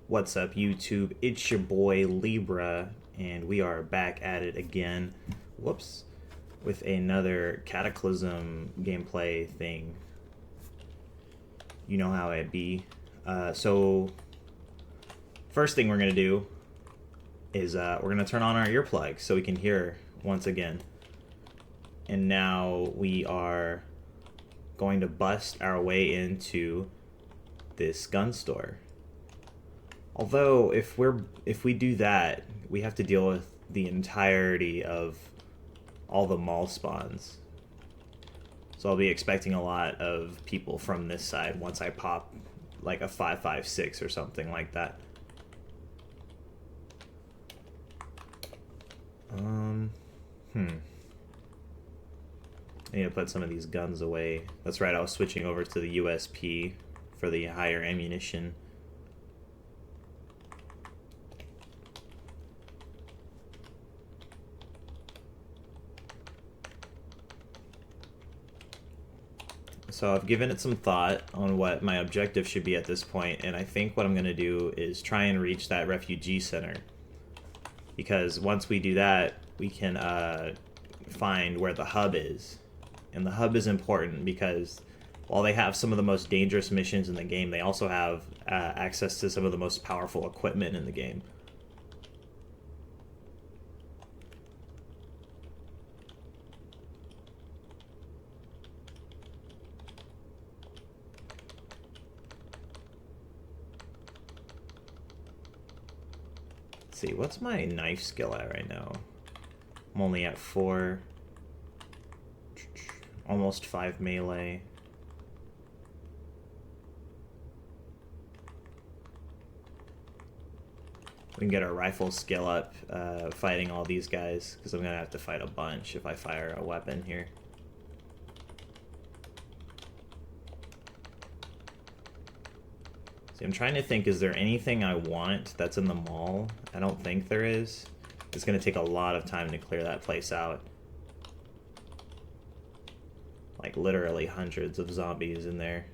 What's up, YouTube? It's your boy Libra, and we are back at it again. Whoops. With another Cataclysm gameplay thing. You know how it be. So, first thing we're going to do is we're going to turn on our earplugs so we can hear once again. And now we are going to bust our way into this gun store. Although if we do that, we have to deal with the entirety of all the mall spawns. So I'll be expecting a lot of people from this side once I pop like a 5.56 or something like that. I need to put some of these guns away. That's right, I was switching over to the USP for the higher ammunition. So I've given it some thought on what my objective should be at this point, and I think what I'm going to do is try and reach that refugee center. Because once we do that, we can find where the hub is. And the hub is important because while they have some of the most dangerous missions in the game, they also have access to some of the most powerful equipment in the game. See, what's my knife skill at right now? I'm only at 4, almost 5 melee. We can get our rifle skill up fighting all these guys, because I'm going to have to fight a bunch if I fire a weapon here. See, I'm trying to think, is there anything I want that's in the mall? I don't think there is. It's going to take a lot of time to clear that place out. Like, literally hundreds of zombies in there.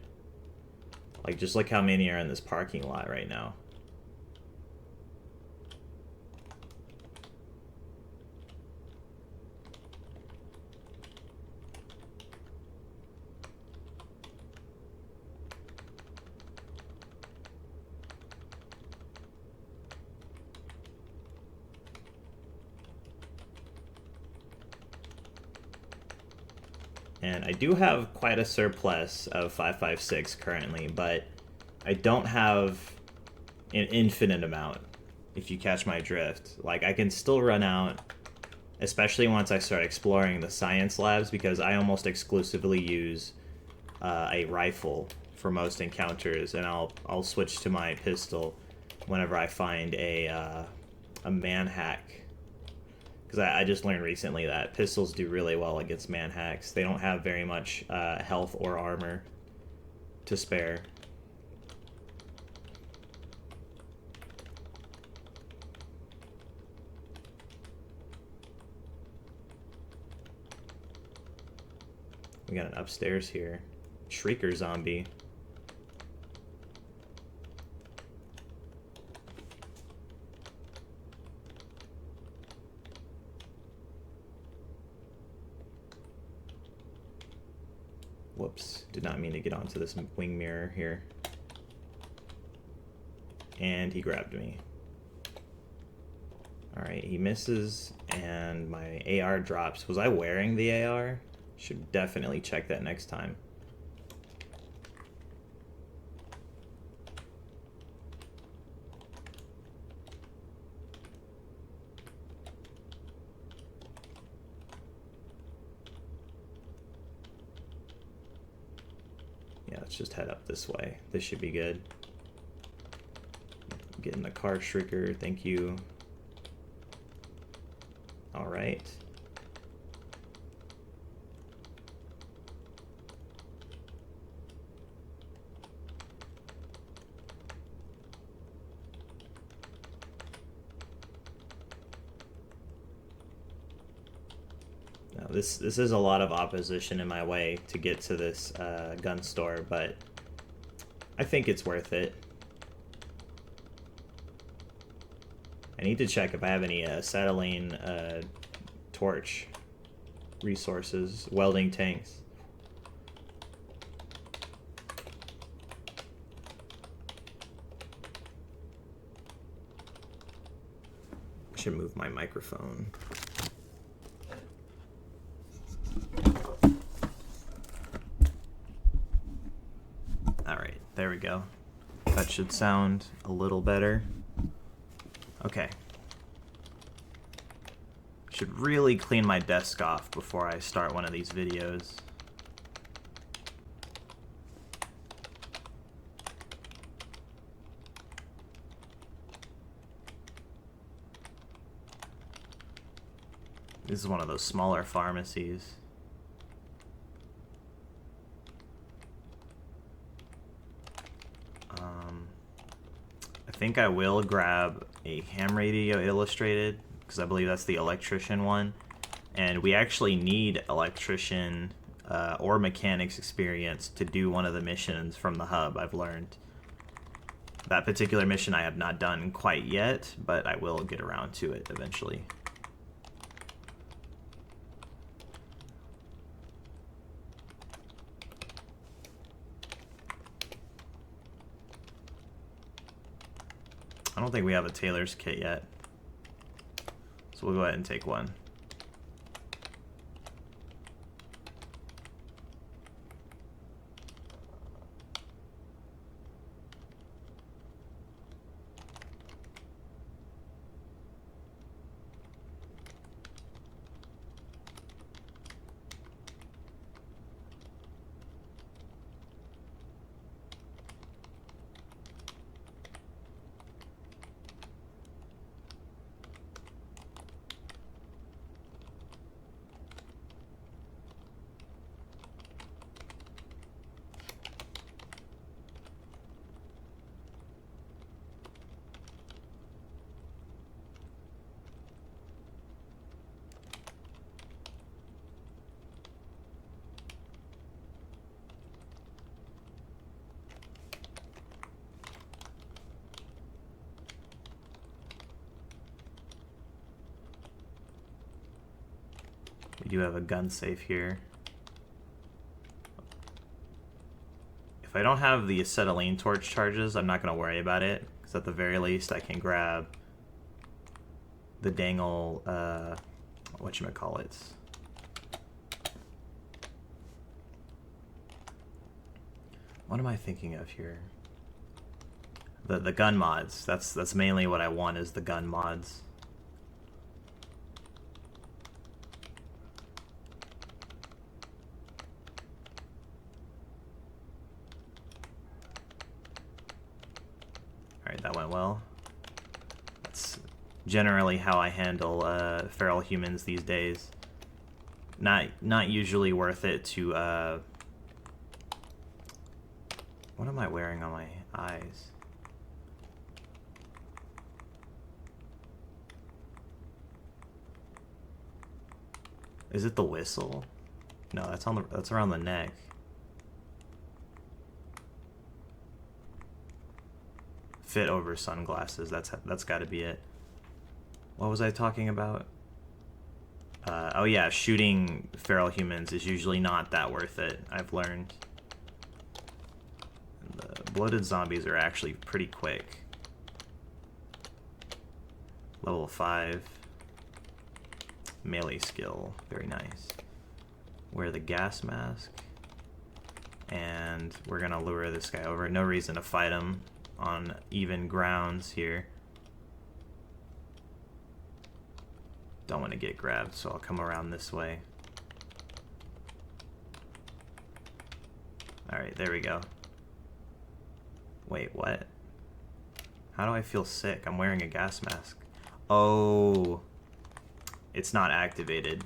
Like, just look how many are in this parking lot right now. And I do have quite a surplus of 5.56 currently, but I don't have an infinite amount, if you catch my drift. Like, I can still run out, especially once I start exploring the science labs, because I almost exclusively use a rifle for most encounters, and I'll switch to my pistol whenever I find a man hack. Because I just learned recently that pistols do really well against man hacks. They don't have very much health or armor to spare. We got an upstairs here. Shrieker zombie. Whoops, did not mean to get onto this wing mirror here. And he grabbed me. Alright, he misses, and my AR drops. Was I wearing the AR? Should definitely check that next time. Yeah, let's just head up this way. This should be good. Get in the car shrieker, thank you. Alright. Now this is a lot of opposition in my way to get to this gun store, but I think it's worth it. need to check if I have any acetylene torch resources, welding tanks. I should move my microphone. Alright, there we go. That should sound a little better. Okay. Should really clean my desk off before I start one of these videos. This is one of those smaller pharmacies. I think I will grab a ham radio illustrated, because I believe that's the electrician one. And we actually need electrician or mechanics experience to do one of the missions from the hub, I've learned. That particular mission I have not done quite yet, but I will get around to it eventually. I don't think we have a tailor's kit yet, so we'll go ahead and take one. We do have a gun safe here. If I don't have the acetylene torch charges, I'm not going to worry about it, because at the very least I can grab the dangle, whatchamacallit. What am I thinking of here? The gun mods. That's mainly what I want, is the gun mods. Alright, that went well. That's generally how I handle feral humans these days. Not usually worth it to what am I wearing on my eyes? Is it the whistle? No, that's around the neck. Fit over sunglasses. That's got to be it. What was I talking about? Oh yeah, shooting feral humans is usually not that worth it, I've learned. The bloated zombies are actually pretty quick. Level 5. Melee skill. Very nice. Wear the gas mask. And we're gonna lure this guy over. No reason to fight him on even grounds here. Don't want to get grabbed, so I'll come around this way. Alright, there we go. Wait, what? How do I feel sick? I'm wearing a gas mask. Oh, it's not activated.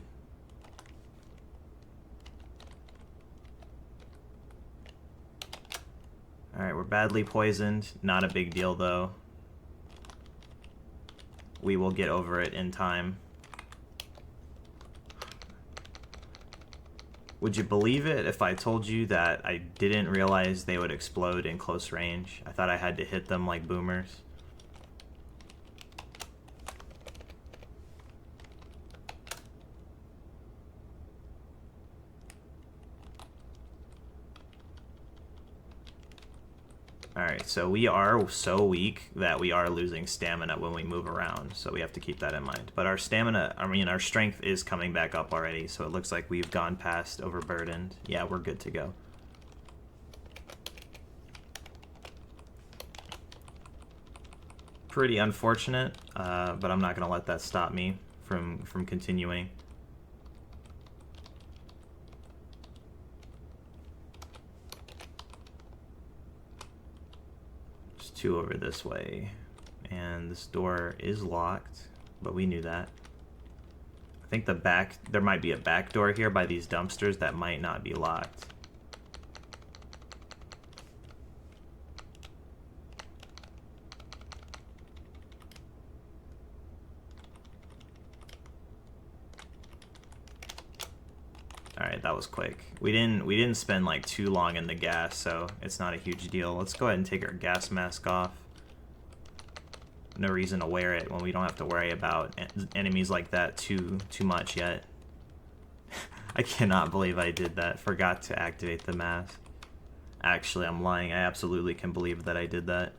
Alright, we're badly poisoned. Not a big deal, though. We will get over it in time. Would you believe it if I told you that I didn't realize they would explode in close range? I thought I had to hit them like boomers. Alright, so we are so weak that we are losing stamina when we move around, so we have to keep that in mind. But our stamina, our strength is coming back up already, so it looks like we've gone past overburdened. Yeah, we're good to go. Pretty unfortunate, but I'm not going to let that stop me from continuing. There's two over this way, and this door is locked, but we knew that. I think there might be a back door here by these dumpsters that might not be locked. Alright, that was quick. We didn't spend like too long in the gas, so it's not a huge deal. Let's go ahead and take our gas mask off. No reason to wear it when we don't have to worry about enemies like that too much yet. I cannot believe I did that. Forgot to activate the mask. Actually, I'm lying. I absolutely can believe that I did that.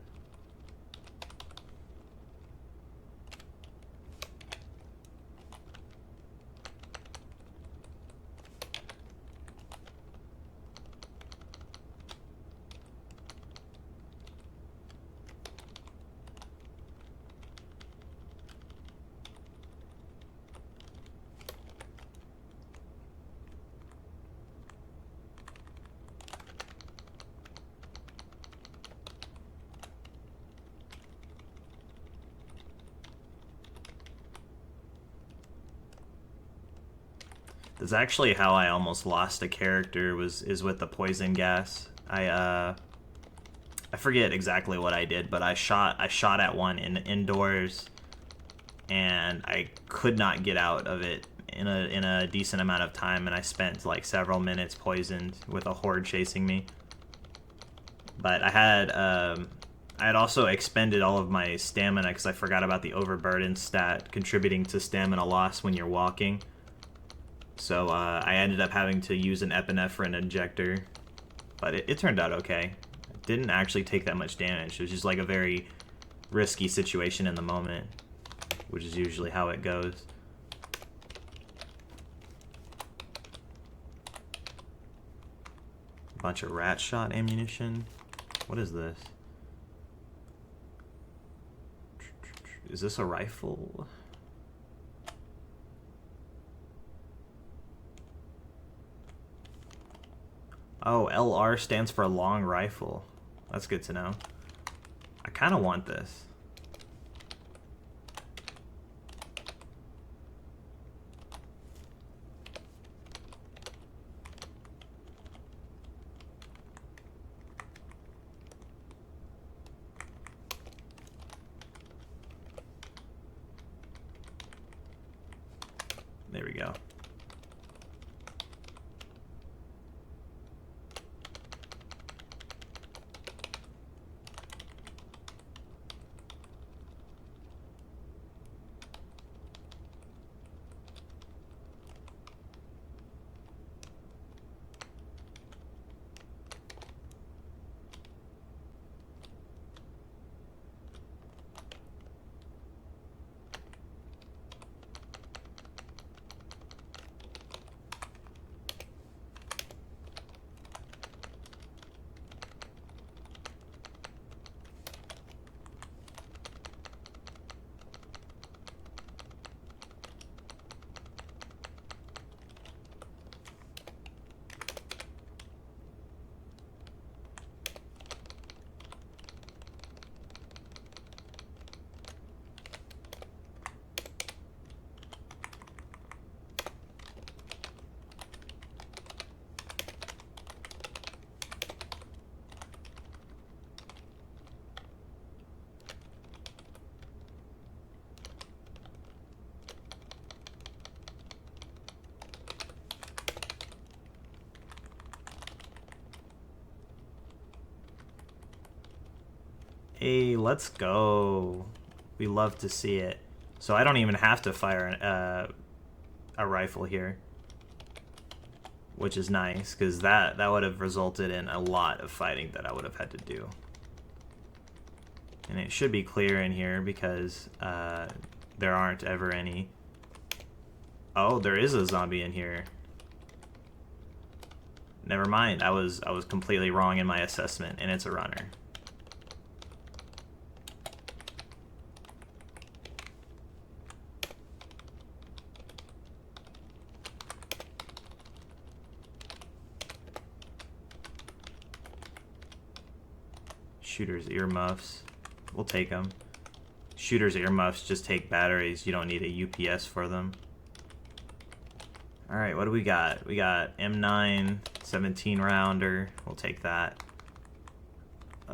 That's actually how I almost lost a character, is with the poison gas. I forget exactly what I did, but I shot at one indoors, and I could not get out of it in a decent amount of time, and I spent like several minutes poisoned with a horde chasing me. But I had also expended all of my stamina because I forgot about the overburden stat contributing to stamina loss when you're walking. So I ended up having to use an epinephrine injector, but it turned out okay. It didn't actually take that much damage. It was just like a very risky situation in the moment, which is usually how it goes. Bunch of rat shot ammunition. What is this? Is this a rifle? Oh, LR stands for long rifle. That's good to know. I kind of want this. There we go. Hey, let's go. We love to see it. So I don't even have to fire a rifle here, which is nice, because that would have resulted in a lot of fighting that I would have had to do. And it should be clear in here because there aren't ever any. Oh, there is a zombie in here. Never mind. I was completely wrong in my assessment, and it's a runner. Shooter's earmuffs. We'll take them. Shooter's earmuffs just take batteries. You don't need a UPS for them. Alright, what do we got? We got M9, 17 rounder. We'll take that. I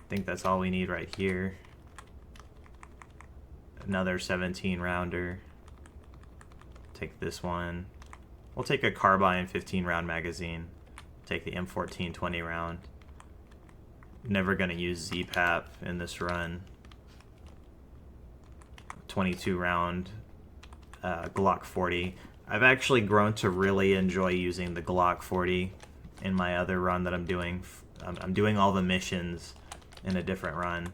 think that's all we need right here. Another 17 rounder. Take this one. We'll take a carbine 15 round magazine. Take the M14 20 round. Never gonna use ZPAP in this run. 22 round Glock 40. I've actually grown to really enjoy using the Glock 40 in my other run that I'm doing. I'm doing all the missions in a different run.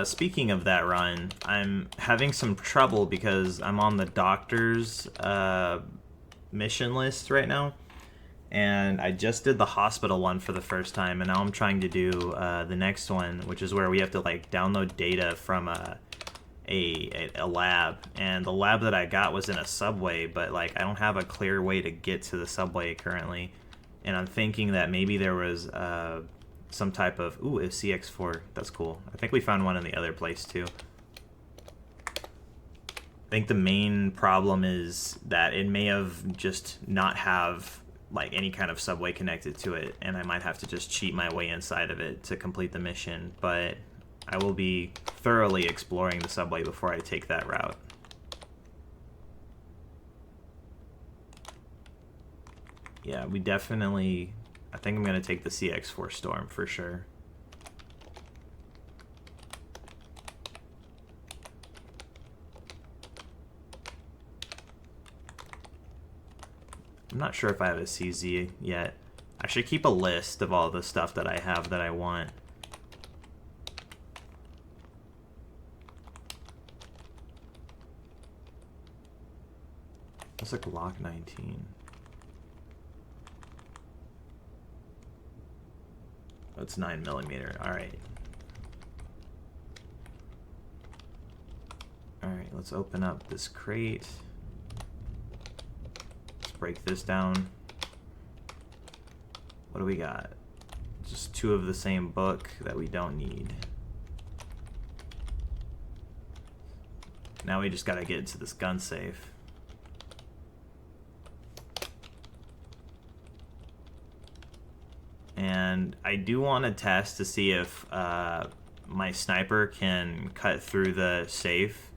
Speaking of that run, I'm having some trouble because I'm on the doctor's mission list right now. And I just did the hospital one for the first time, and now I'm trying to do the next one, which is where we have to like download data from a lab. And the lab that I got was in a subway, but like I don't have a clear way to get to the subway currently. And I'm thinking that maybe there was some type of a CX4. That's cool. I think we found one in the other place too. I think the main problem is that it may have just not have like any kind of subway connected to it, and I might have to just cheat my way inside of it to complete the mission, but I will be thoroughly exploring the subway before I take that route. Yeah, we definitely... I think I'm going to take the CX4 Storm for sure. I'm not sure if I have a CZ yet. I should keep a list of all the stuff that I have that I want. That's a Glock 19. That's 9mm. Alright. Alright, let's open up this crate. Break this down. What do we got? Just two of the same book that we don't need. Now we just gotta get into this gun safe. And I do want to test to see if my sniper can cut through the safe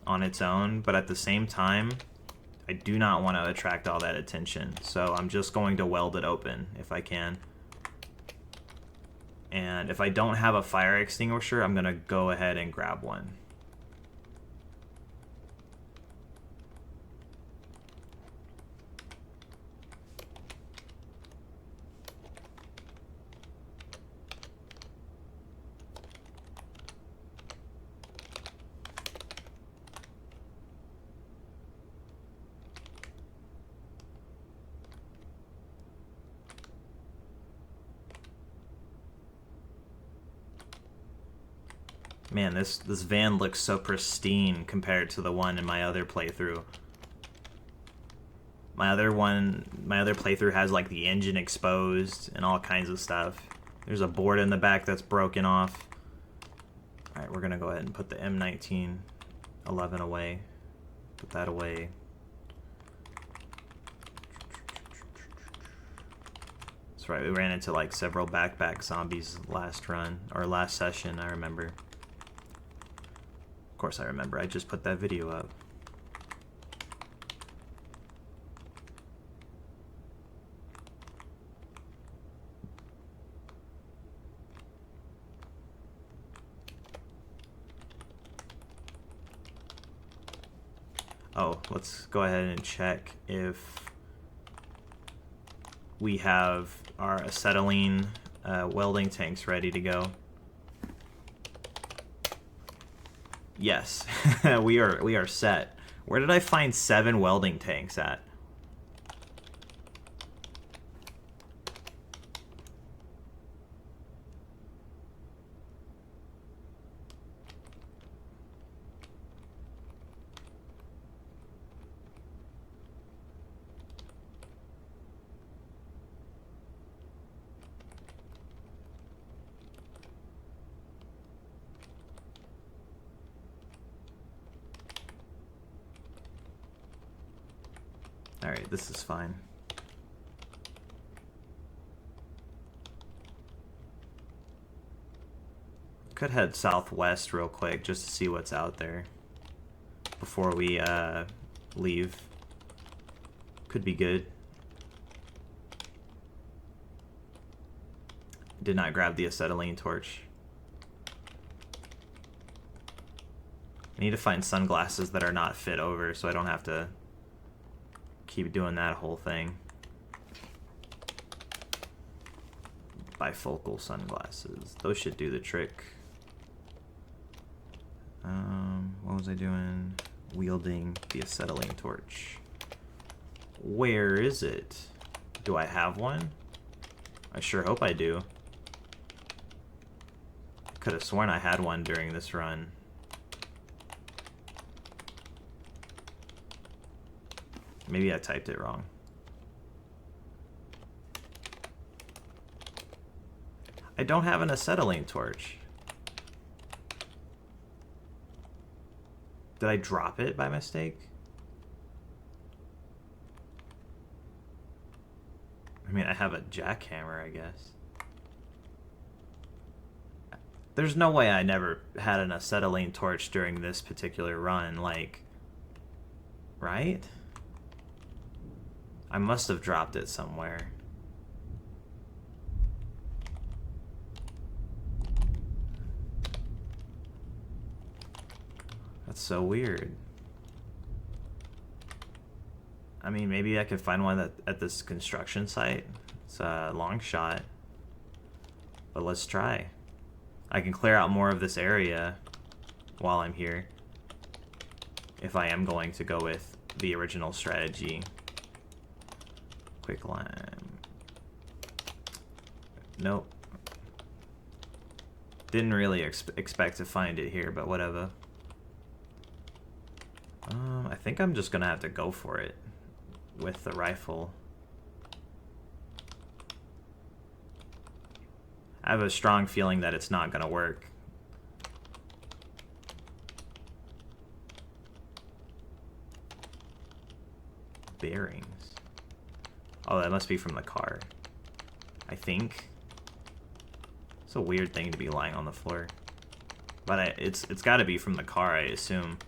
on its own, but at the same time I do not want to attract all that attention, so I'm just going to weld it open if I can. And if I don't have a fire extinguisher, I'm going to go ahead and grab one. Man, this van looks so pristine compared to the one in my other playthrough. My other playthrough has like the engine exposed and all kinds of stuff. There's a board in the back that's broken off. Alright, we're gonna go ahead and put the M1911 away. Put that away. That's right, we ran into like several backpack zombies last run, or last session, I remember. Of course I remember, I just put that video up. Oh, let's go ahead and check if we have our acetylene welding tanks ready to go. Yes, we are set. Where did I find 7 welding tanks at? Alright, this is fine. Could head southwest real quick just to see what's out there before we leave. Could be good. Did not grab the acetylene torch. I need to find sunglasses that are not fit over so I don't have to keep doing that whole thing. Bifocal sunglasses. Those should do the trick. What was I doing? Wielding the acetylene torch. Where is it? Do I have one? I sure hope I do. Could have sworn I had one during this run. Maybe I typed it wrong. I don't have an acetylene torch. Did I drop it by mistake? I mean, I have a jackhammer, I guess. There's no way I never had an acetylene torch during this particular run, like... Right? I must have dropped it somewhere. That's so weird. I mean, maybe I could find one at this construction site. It's a long shot. But let's try. I can clear out more of this area while I'm here. If I am going to go with the original strategy. Quick lime. Nope. Didn't really expect to find it here, but whatever. I think I'm just gonna have to go for it with the rifle. I have a strong feeling that it's not gonna work. Bearings. Oh, that must be from the car. I think. It's a weird thing to be lying on the floor. But it's got to be from the car, I assume.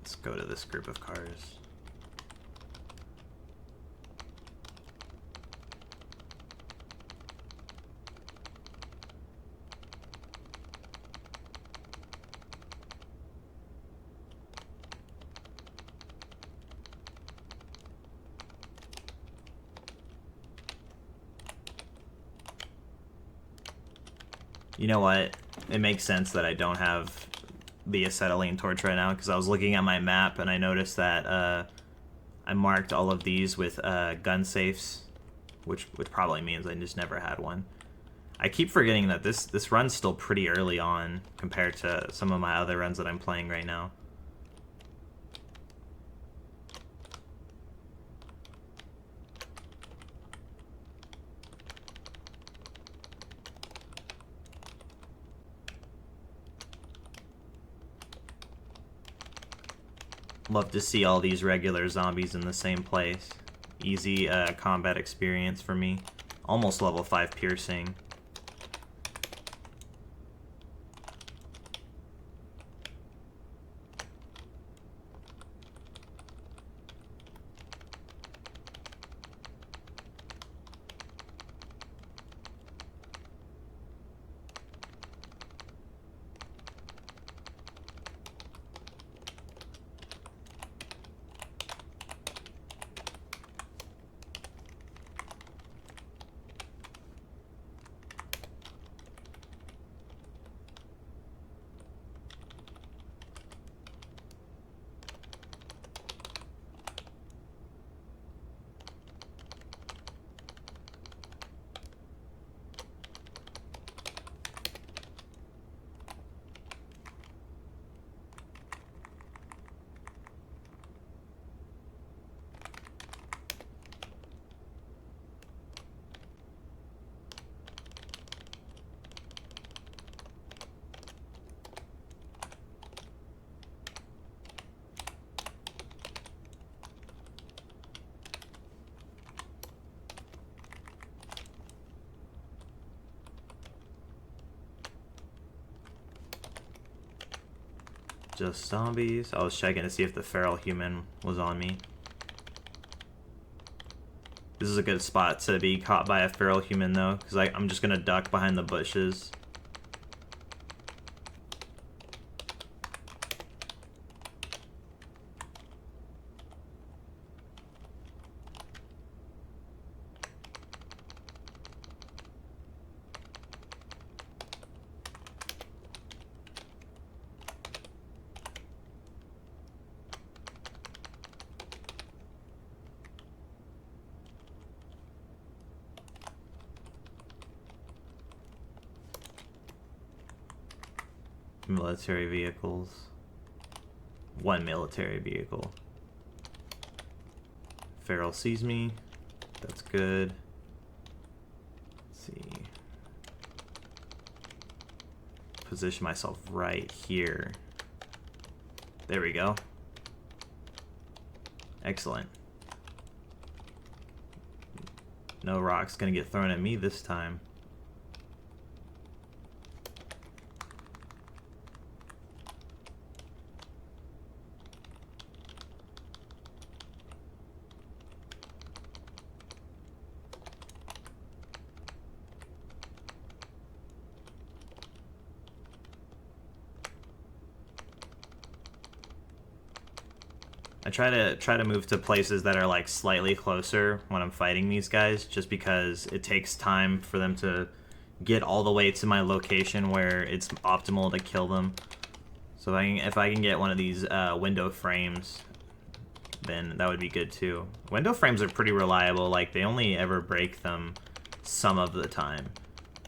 Let's go to this group of cars. You know what? It makes sense that I don't have the acetylene torch right now, because I was looking at my map and I noticed that I marked all of these with gun safes, which probably means I just never had one. I keep forgetting that this run's still pretty early on compared to some of my other runs that I'm playing right now. Love to see all these regular zombies in the same place. Easy combat experience for me. Almost level 5 piercing. just zombies. I was checking to see if the feral human was on me. This is a good spot to be caught by a feral human though, because I'm just gonna duck behind the bushes. Military vehicles. One military vehicle. Feral sees me. That's good. Let's see. Position myself right here. There we go. Excellent. No rock's gonna get thrown at me this time. I try to move to places that are like slightly closer when I'm fighting these guys, just because it takes time for them to get all the way to my location where it's optimal to kill them. So if I can get one of these window frames, then that would be good too. Window frames are pretty reliable. Like, they only ever break them some of the time.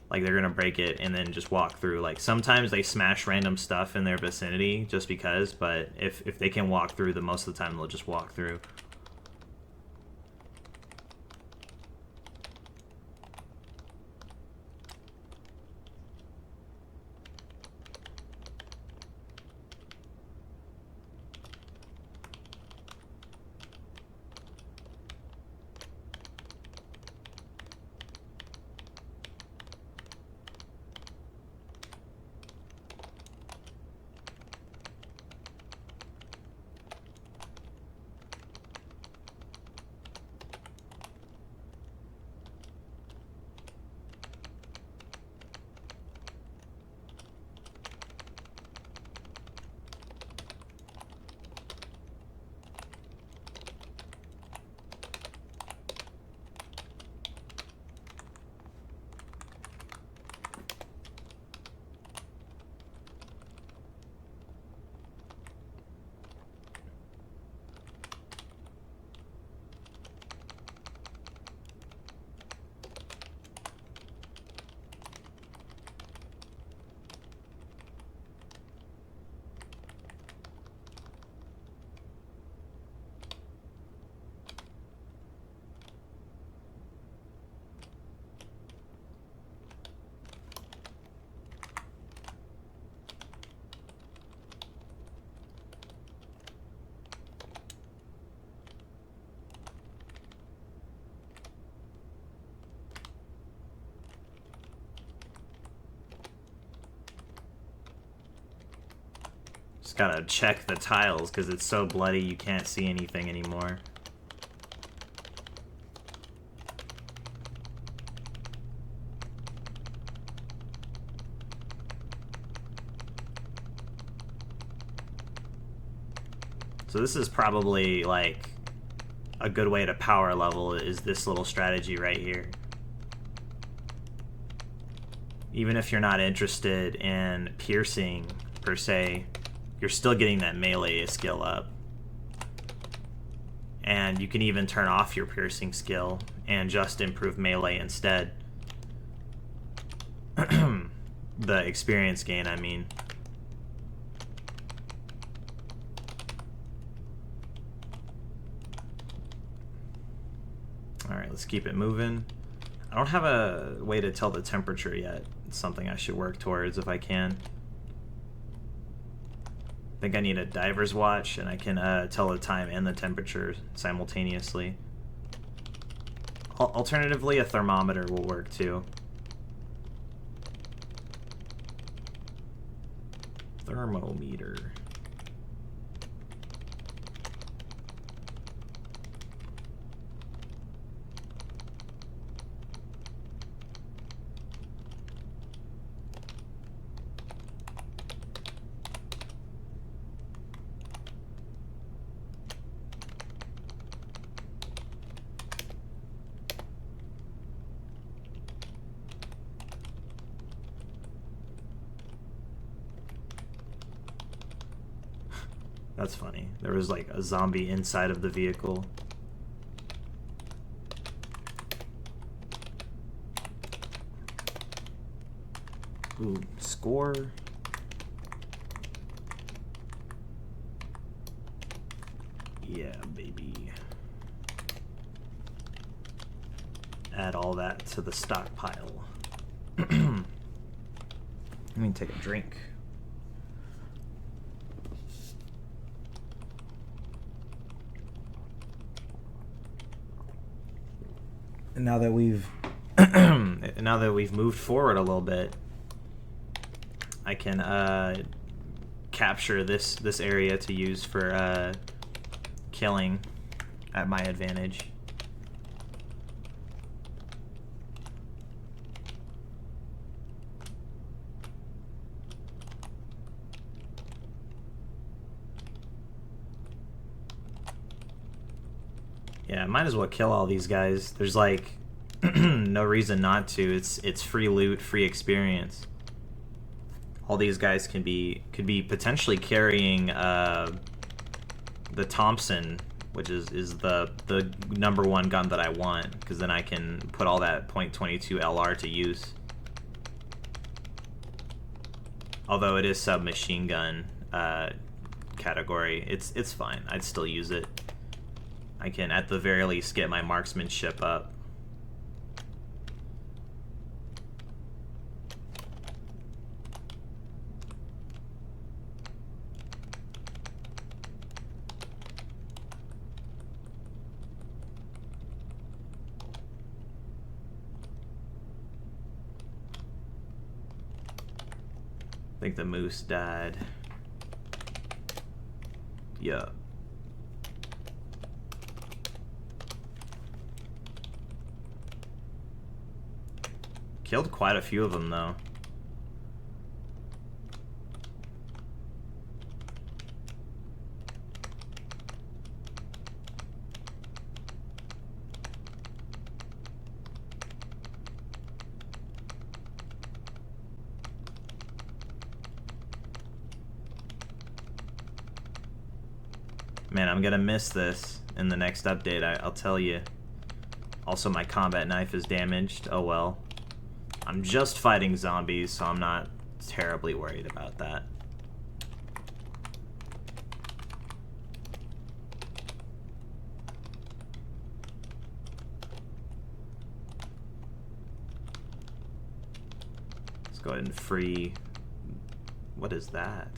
Like, they're gonna break it and then just walk through. Like, sometimes they smash random stuff in their vicinity just because, but if they can walk through, the most of the time they'll just walk through. Just gotta check the tiles because it's so bloody you can't see anything anymore. So this is probably like a good way to power level, is this little strategy right here. Even if you're not interested in piercing per se, you're still getting that melee skill up. And you can even turn off your piercing skill and just improve melee instead. The experience gain, I mean. Alright, let's keep it moving. I don't have a way to tell the temperature yet. It's something I should work towards if I can. I think I need a diver's watch, and I can tell the time and the temperature simultaneously. Alternatively, a thermometer will work too. Thermometer. That's funny. There was like a zombie inside of the vehicle. Ooh, score. Yeah, baby. Add all that to the stockpile. Let me take a drink. And now that we've moved forward a little bit, I can capture this area to use for killing at my advantage. Yeah, might as well kill all these guys. There's like no reason not to. It's free loot, free experience. All these guys could be potentially carrying the Thompson, which is the #1 gun that I want, because then I can put all that .22 LR to use. Although it is submachine gun category, it's fine. I'd still use it. I can at the very least get my marksmanship up. I think the moose died. Yeah. Killed quite a few of them, though. Man, I'm gonna miss this in the next update, I'll tell you. Also, my combat knife is damaged. Oh well. I'm just fighting zombies, so I'm not terribly worried about that. Let's go ahead and free... What is that?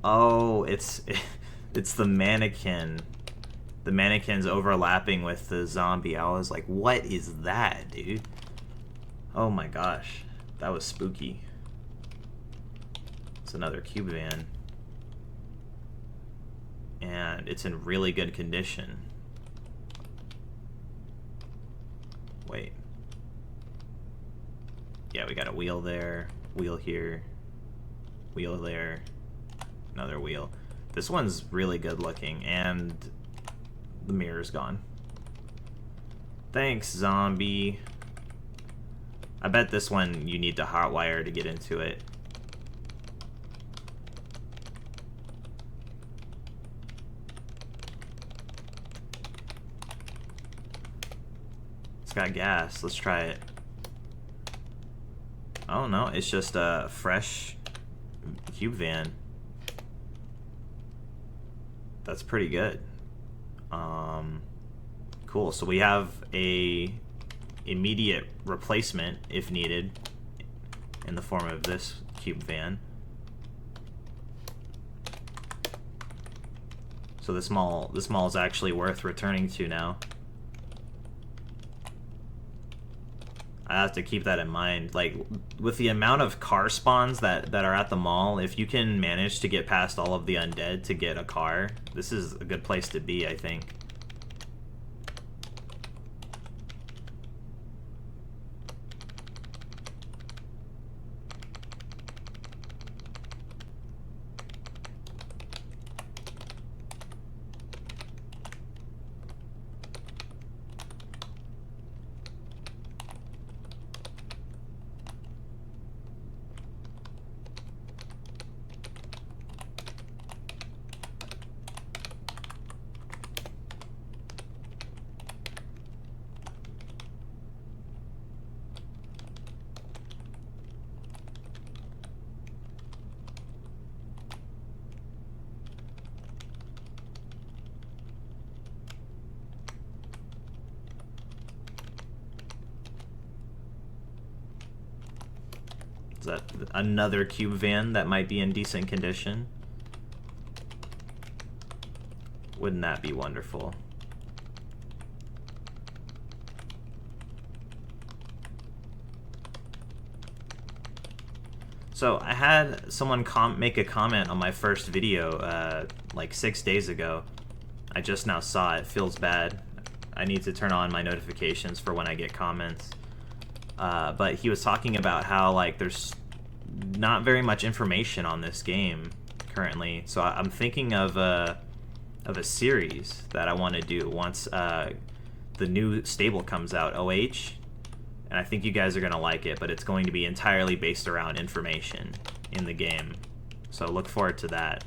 Oh, it's the mannequin. The mannequin's overlapping with the zombie. I was like, what is that, dude? Oh my gosh. That was spooky. It's another cube van. And it's in really good condition. Wait. Yeah, we got a wheel there, wheel here, wheel there, another wheel. This one's really good looking, and the mirror's gone. Thanks, zombie. I bet this one you need to hotwire to get into it. It's got gas. Let's try it. Oh no, it's just a fresh cube van. That's pretty good. Cool. So we have a immediate replacement if needed in the form of this cube van. So this mall is actually worth returning to now. I have to keep that in mind. Like, with the amount of car spawns that are at the mall, if you can manage to get past all of the undead to get a car, this is a good place to be, I think. that another cube van that might be in decent condition? Wouldn't that be wonderful? So I had someone make a comment on my first video like 6 days ago. I just now saw it. Feels bad. I need to turn on my notifications for when I get comments. But he was talking about how like there's not very much information on this game currently. So I'm thinking of a series that I want to do once the new stable comes out, OH. And I think you guys are going to like it, but it's going to be entirely based around information in the game. So look forward to that.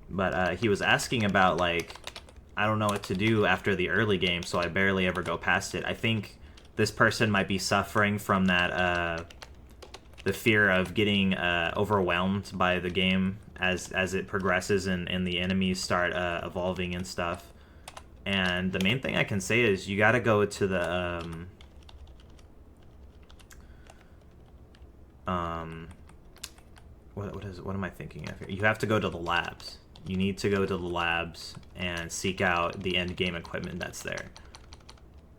But he was asking about, like, I don't know what to do after the early game, so I barely ever go past it. I think this person might be suffering from that, the fear of getting overwhelmed by the game as it progresses and the enemies start evolving and stuff. And the main thing I can say is you gotta go to the, what am I thinking of here? You have to go to the labs. You need to go to the labs and seek out the end game equipment that's there.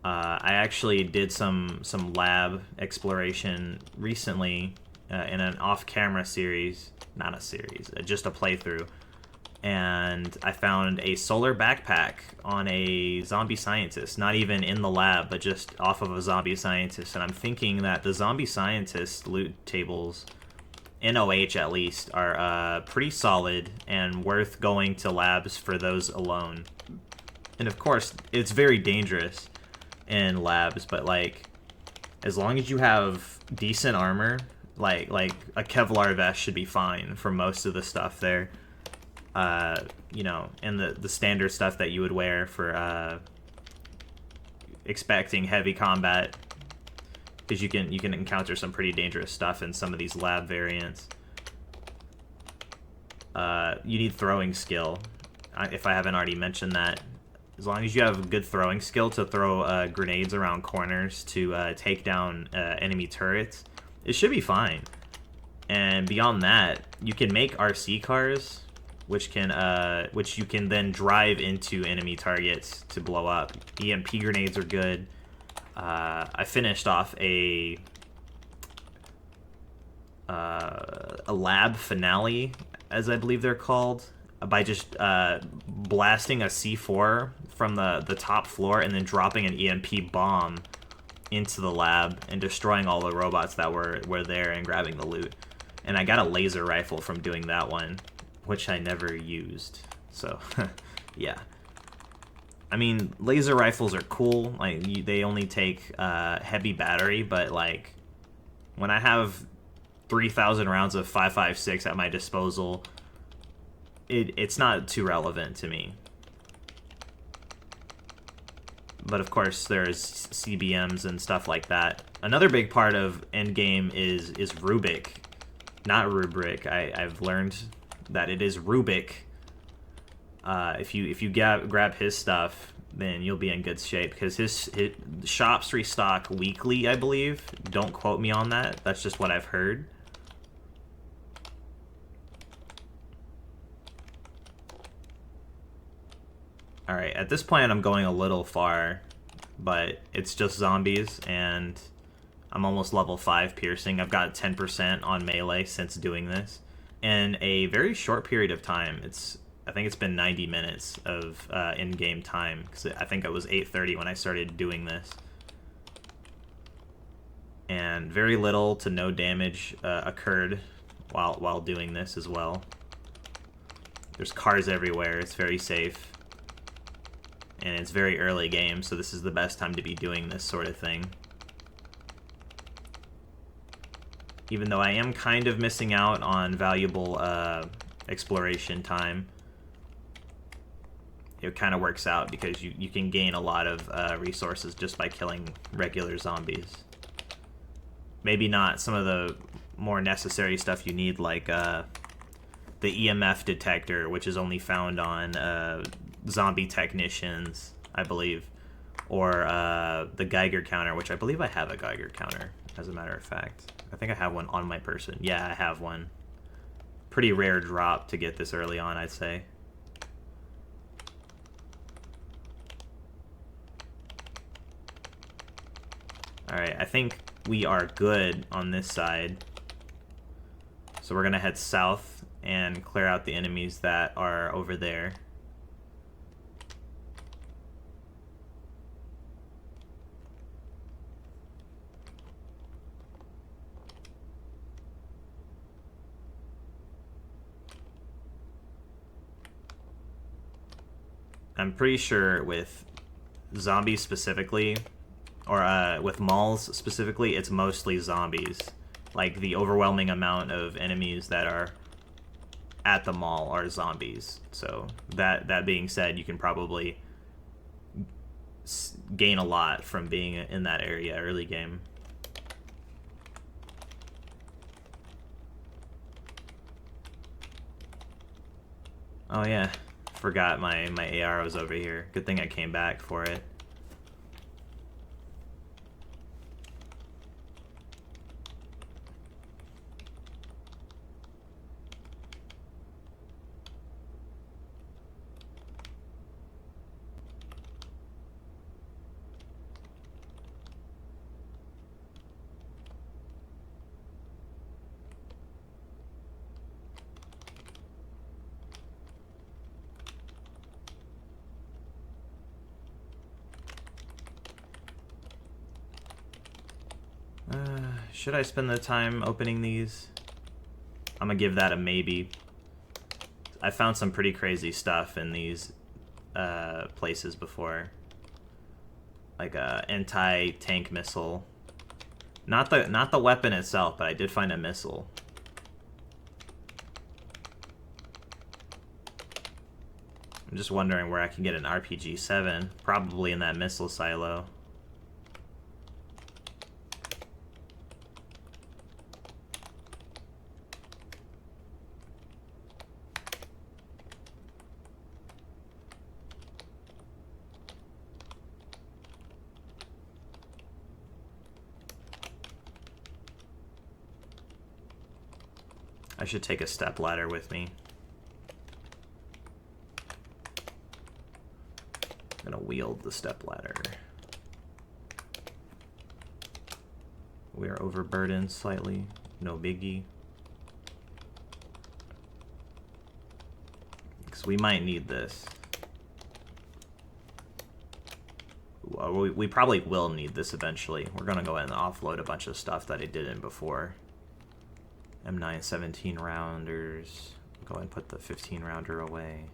I actually did some lab exploration recently in an off-camera series, not a series, just a playthrough. And I found a solar backpack on a zombie scientist, not even in the lab, but just off of a zombie scientist. And I'm thinking that the zombie scientist loot tables, in OH at least, are pretty solid and worth going to labs for those alone. And of course, it's very dangerous in labs, but like, as long as you have decent armor, like a Kevlar vest should be fine for most of the stuff there. You know, and the standard stuff that you would wear for expecting heavy combat, because you can encounter some pretty dangerous stuff in some of these lab variants. You need throwing skill, if I haven't already mentioned that. As long as you have good throwing skill to throw grenades around corners to take down enemy turrets, it should be fine. And beyond that, you can make RC cars, which you can then drive into enemy targets to blow up. EMP grenades are good. I finished off a lab finale, as I believe they're called, by just blasting a C4 from the top floor and then dropping an EMP bomb into the lab and destroying all the robots that were there and grabbing the loot. And I got a laser rifle from doing that one, which I never used. So, yeah. I mean, laser rifles are cool. Like, they only take heavy battery, but like, when I have 3,000 rounds of 5.56 at my disposal, it's not too relevant to me. But of course, there's CBMs and stuff like that. Another big part of endgame is rubik, not rubric. I've learned that it is rubik. If you grab his stuff, then you'll be in good shape, because his shops restock weekly, I believe. Don't quote me on that. That's just what I've heard. Alright, at this point I'm going a little far, but it's just zombies, and I'm almost level 5 piercing. I've got 10% on melee since doing this. In a very short period of time. I think it's been 90 minutes of in-game time, because I think it was 8:30 when I started doing this. And very little to no damage occurred while doing this as well. There's cars everywhere. It's very safe. And it's very early game, so this is the best time to be doing this sort of thing. Even though I am kind of missing out on valuable exploration time, it kind of works out because you can gain a lot of resources just by killing regular zombies. Maybe not some of the more necessary stuff you need, like the EMF detector, which is only found on zombie technicians, I believe, or the Geiger counter, which I believe I have a Geiger counter. as a matter of fact. I think I have one on my person. Yeah, I have one. Pretty rare drop to get this early on, I'd say. Alright, I think we are good on this side. So we're gonna head south and clear out the enemies that are over there. I'm pretty sure with zombies specifically, or with malls specifically, it's mostly zombies. Like, the overwhelming amount of enemies that are at the mall are zombies. So, that being said, you can probably gain a lot from being in that area early game. Oh yeah, forgot my AR was over here. Good thing I came back for it. Should I spend the time opening these? I'm gonna give that a maybe. I found some pretty crazy stuff in these places before. Like a anti-tank missile. Not the weapon itself, but I did find a missile. I'm just wondering where I can get an RPG-7. Probably in that missile silo. I should take a step ladder with me. I'm gonna wield the step ladder. We are overburdened slightly. No biggie. Because we might need this. Well, we probably will need this eventually. We're gonna go ahead and offload a bunch of stuff that I didn't before. M9 17 rounders. Go ahead and put the 15 rounder away.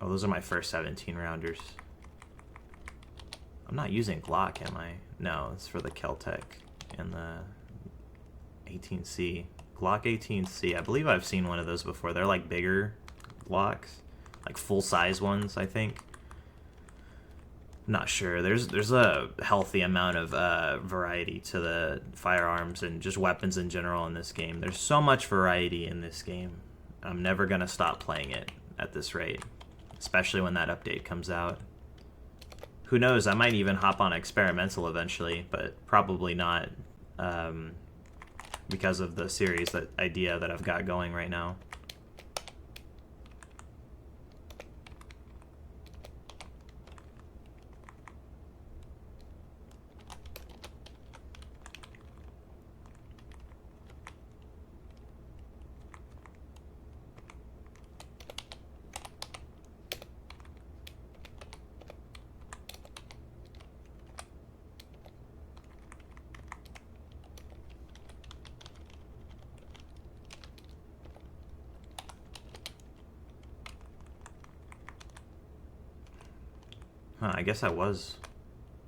Oh, those are my first 17 rounders. I'm not using Glock, am I? No, it's for the Keltec and the 18C. Glock 18C. I believe I've seen one of those before. They're like bigger Glocks. Like full-size ones, I think. Not sure. There's a healthy amount of variety to the firearms and just weapons in general in this game. There's so much variety in this game. I'm never gonna stop playing it at this rate, especially when that update comes out. Who knows? I might even hop on experimental eventually, but probably not because of the series idea that I've got going right now. I guess I was.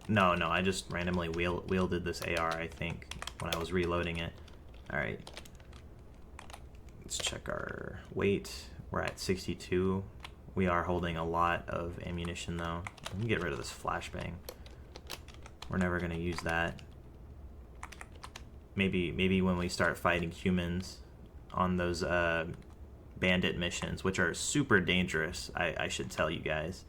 No, I just randomly wielded this AR, I think, when I was reloading it. Alright. Let's check our weight. We're at 62. We are holding a lot of ammunition, though. Let me get rid of this flashbang. We're never going to use that. Maybe when we start fighting humans on those bandit missions, which are super dangerous, I should tell you guys.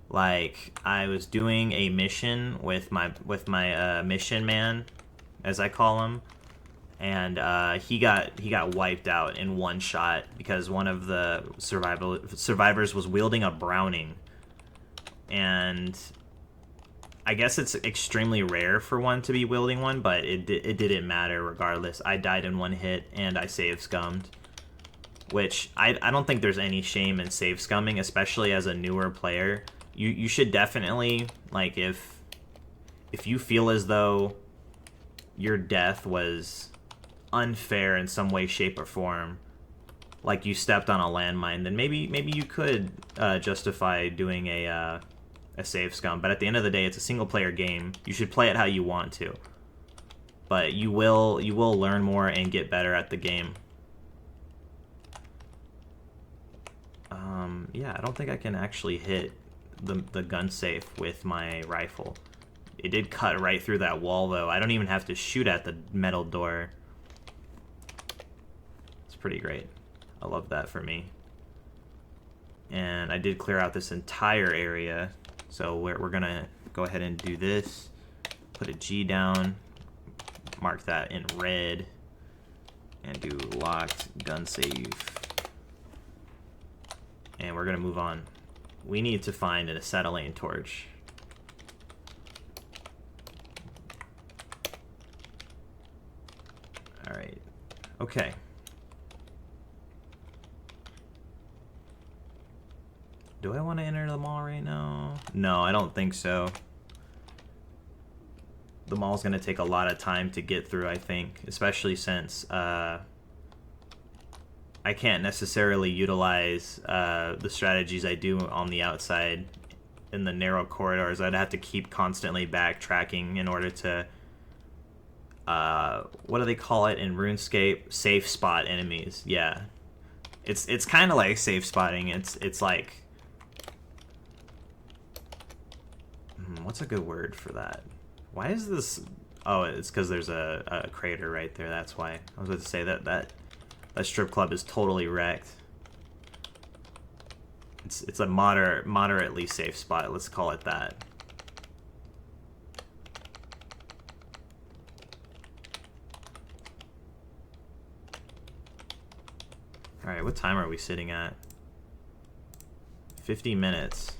Like, I was doing a mission with my mission man, as I call him, and he got wiped out in one shot because one of the survivors was wielding a Browning, and I guess it's extremely rare for one to be wielding one, but it didn't matter regardless. I died in one hit and I save scummed, which I don't think there's any shame in save scumming, especially as a newer player. You should definitely, like, if you feel as though your death was unfair in some way, shape, or form, like you stepped on a landmine, then maybe you could justify doing a save scum. But at the end of the day, it's a single player game. You should play it how you want to, but you will learn more and get better at the game. Yeah, I don't think I can actually hit the gun safe with my rifle. It did cut right through that wall, though. I don't even have to shoot at the metal door. It's pretty great. I love that for me. And I did clear out this entire area, so we're gonna go ahead and do this. Put a G down, mark that in red, and do locked gun save. And we're gonna move on. We need to find an acetylene torch. Alright. Okay. Do I want to enter the mall right now? No, I don't think so. The mall's gonna take a lot of time to get through, I think, especially since I can't necessarily utilize the strategies I do on the outside in the narrow corridors. I'd have to keep constantly backtracking in order to, what do they call it in RuneScape? Safe spot enemies. Yeah, it's kind of like safe spotting. It's like, what's a good word for that? Why is this? Oh, it's because there's a crater right there. That's why. I was going to say that strip club is totally wrecked. It's a moderately safe spot. Let's call it that. All right, what time are we sitting at? 50 minutes.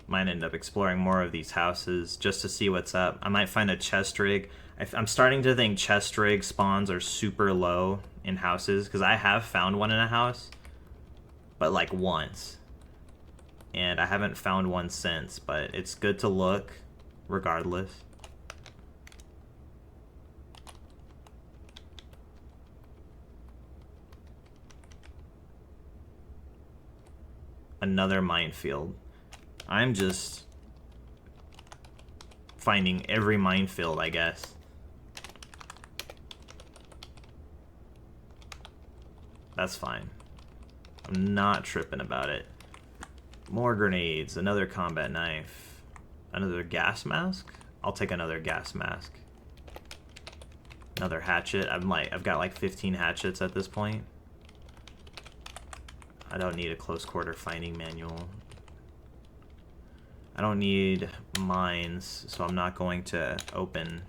Might end up exploring more of these houses just to see what's up. I might find a chest rig. I'm starting to think chest rig spawns are super low in houses, because I have found one in a house, but like once, and I haven't found one since. But it's good to look regardless. Another minefield. I'm just finding every minefield, I guess. That's fine. I'm not tripping about it. More grenades, another combat knife, another gas mask? I'll take another gas mask. Another hatchet. I've got like 15 hatchets at this point. I don't need a close quarter finding manual. I don't need mines, so I'm not going to open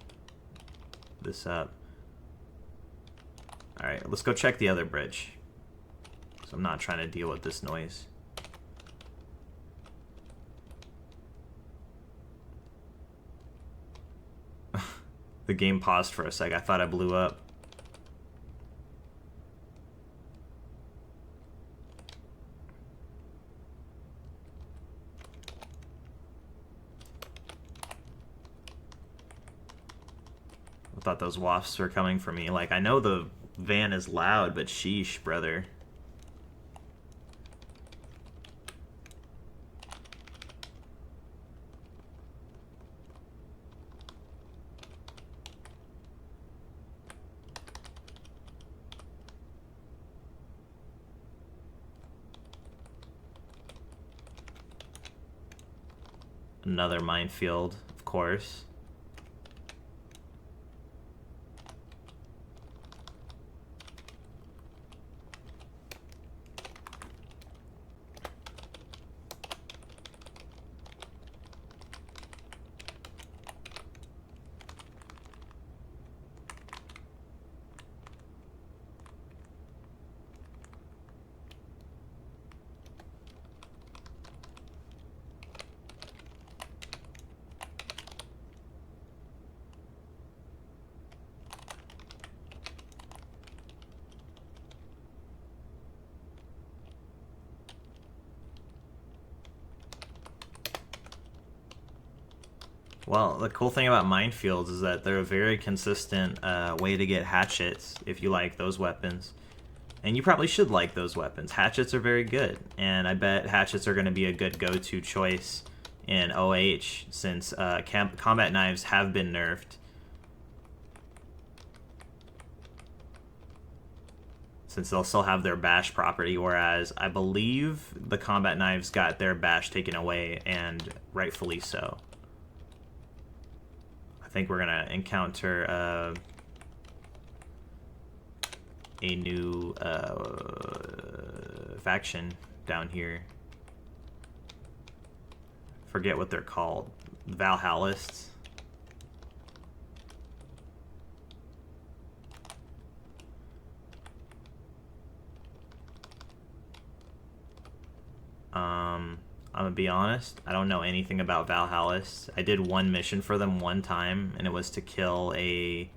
this up. Alright, let's go check the other bridge. So I'm not trying to deal with this noise. The game paused for a sec. I thought I blew up. I thought those wafts were coming for me. Like, I know the van is loud, but sheesh, brother. Another minefield, of course. Well, the cool thing about minefields is that they're a very consistent way to get hatchets if you like those weapons. And you probably should like those weapons. Hatchets are very good, and I bet hatchets are going to be a good go-to choice in OH since combat knives have been nerfed. Since they'll still have their bash property, whereas I believe the combat knives got their bash taken away, and rightfully so. I think we're gonna encounter a new faction down here. Forget what they're called. Valhallists. I'm gonna be honest, I don't know anything about Valhallists. I did one mission for them one time, and it was to kill a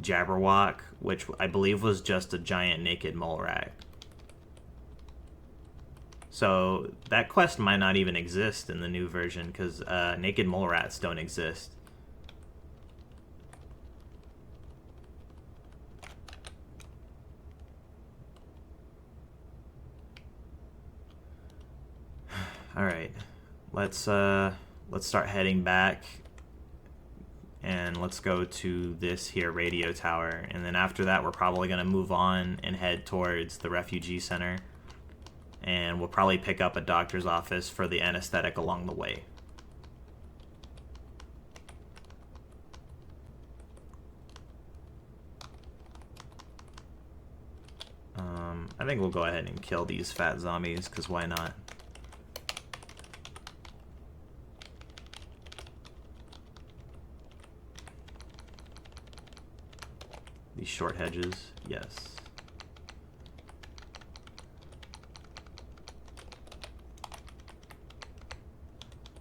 Jabberwock, which I believe was just a giant naked mole rat. So that quest might not even exist in the new version, because naked mole rats don't exist. All right, let's start heading back, and let's go to this here radio tower, and then after that we're probably gonna move on and head towards the refugee center, and we'll probably pick up a doctor's office for the anesthetic along the way. I think we'll go ahead and kill these fat zombies, because why not? These short hedges, yes.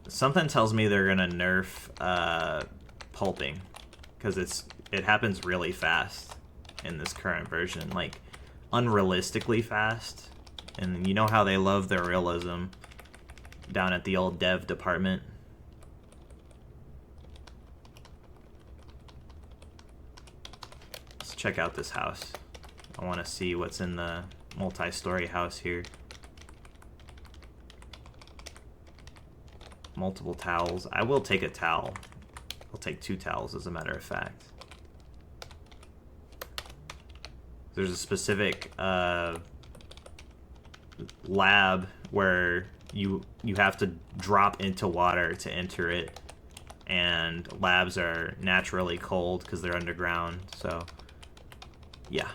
Something tells me they're gonna nerf pulping, because it happens really fast in this current version, like unrealistically fast. And you know how they love their realism down at the old dev department. Let's check out this house. I want to see what's in the multi-story house here. Multiple towels. I will take a towel. I'll take 2 towels, as a matter of fact. There's a specific lab where you have to drop into water to enter it, and labs are naturally cold because they're underground. So, yeah.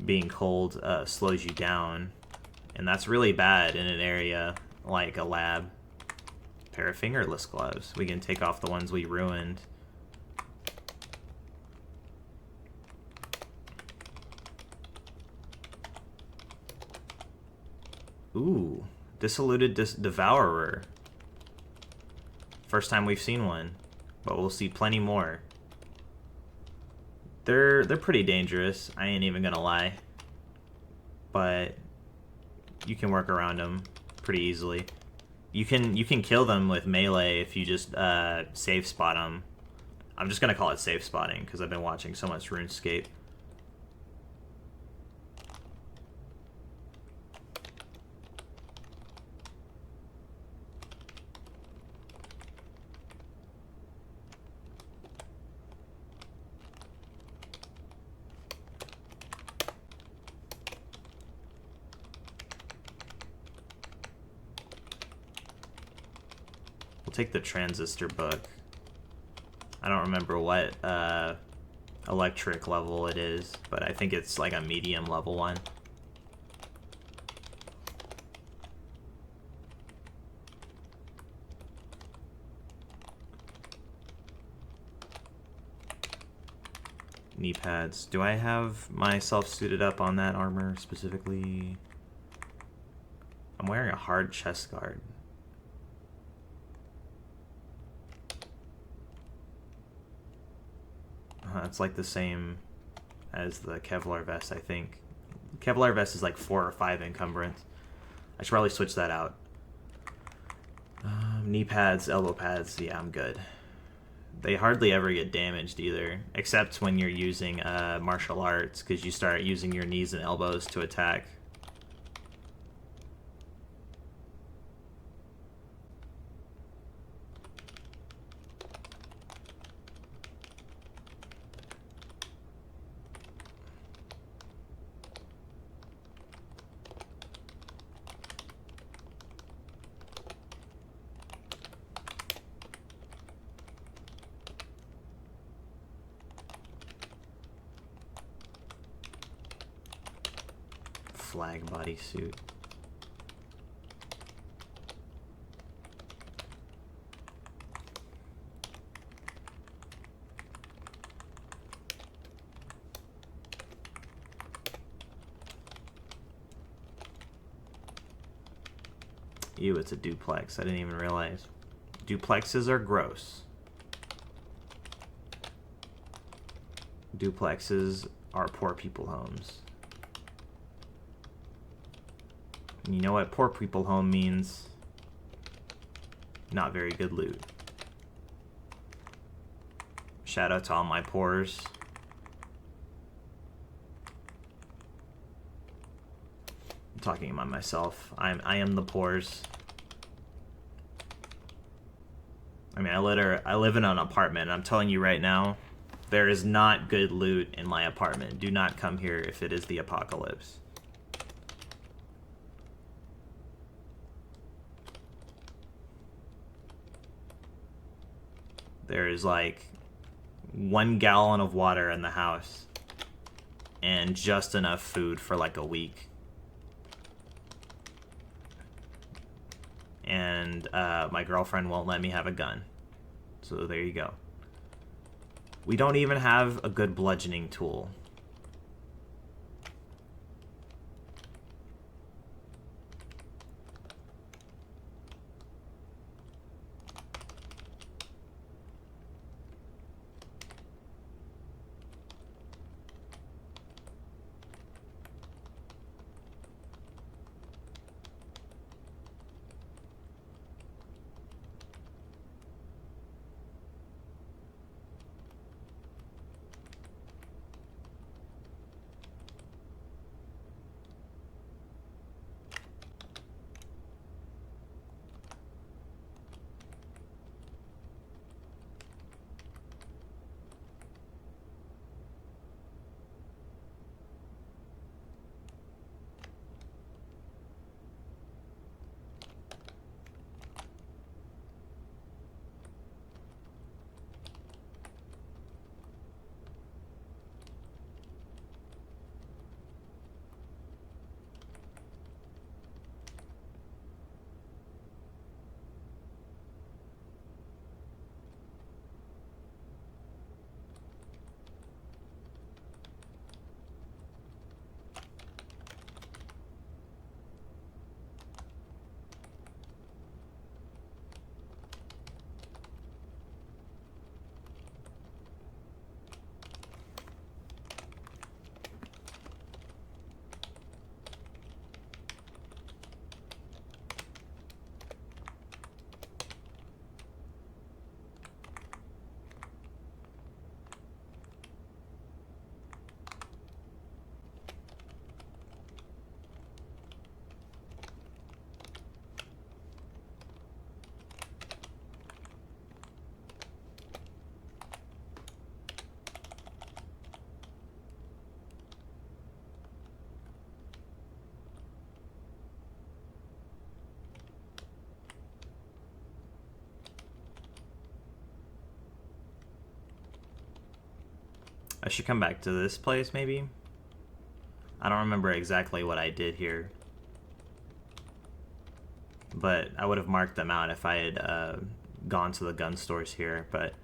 Being cold slows you down, and that's really bad in an area like a lab. Pair of fingerless gloves. We can take off the ones we ruined. Ooh, Dissolute Devourer. First time we've seen one, but we'll see plenty more. They're pretty dangerous, I ain't even gonna lie. But you can work around them pretty easily. You can kill them with melee if you just safe spot them. I'm just gonna call it safe spotting because I've been watching so much RuneScape. We'll take the transistor book. I don't remember what electric level it is, but I think it's like a medium level one. Knee pads. Do I have myself suited up on that armor specifically? I'm wearing a hard chest guard. It's like the same as the Kevlar vest, I think. Kevlar vest is like 4 or 5 encumbrance. I should probably switch that out. Knee pads, elbow pads, yeah, I'm good. They hardly ever get damaged either, except when you're using martial arts, because you start using your knees and elbows to attack. Flag bodysuit. Ew, it's a duplex. I didn't even realize. Duplexes are gross. Duplexes are poor people homes. And you know what poor people home means? Not very good loot. Shout out to all my pores. I'm talking about myself. I am the pores. I mean, I live in an apartment. I'm telling you right now, there is not good loot in my apartment. Do not come here if it is the apocalypse. There is like 1 gallon of water in the house and just enough food for like a week. And my girlfriend won't let me have a gun. So there you go. We don't even have a good bludgeoning tool. I should come back to this place, maybe? I don't remember exactly what I did here. But I would have marked them out if I had gone to the gun stores here. But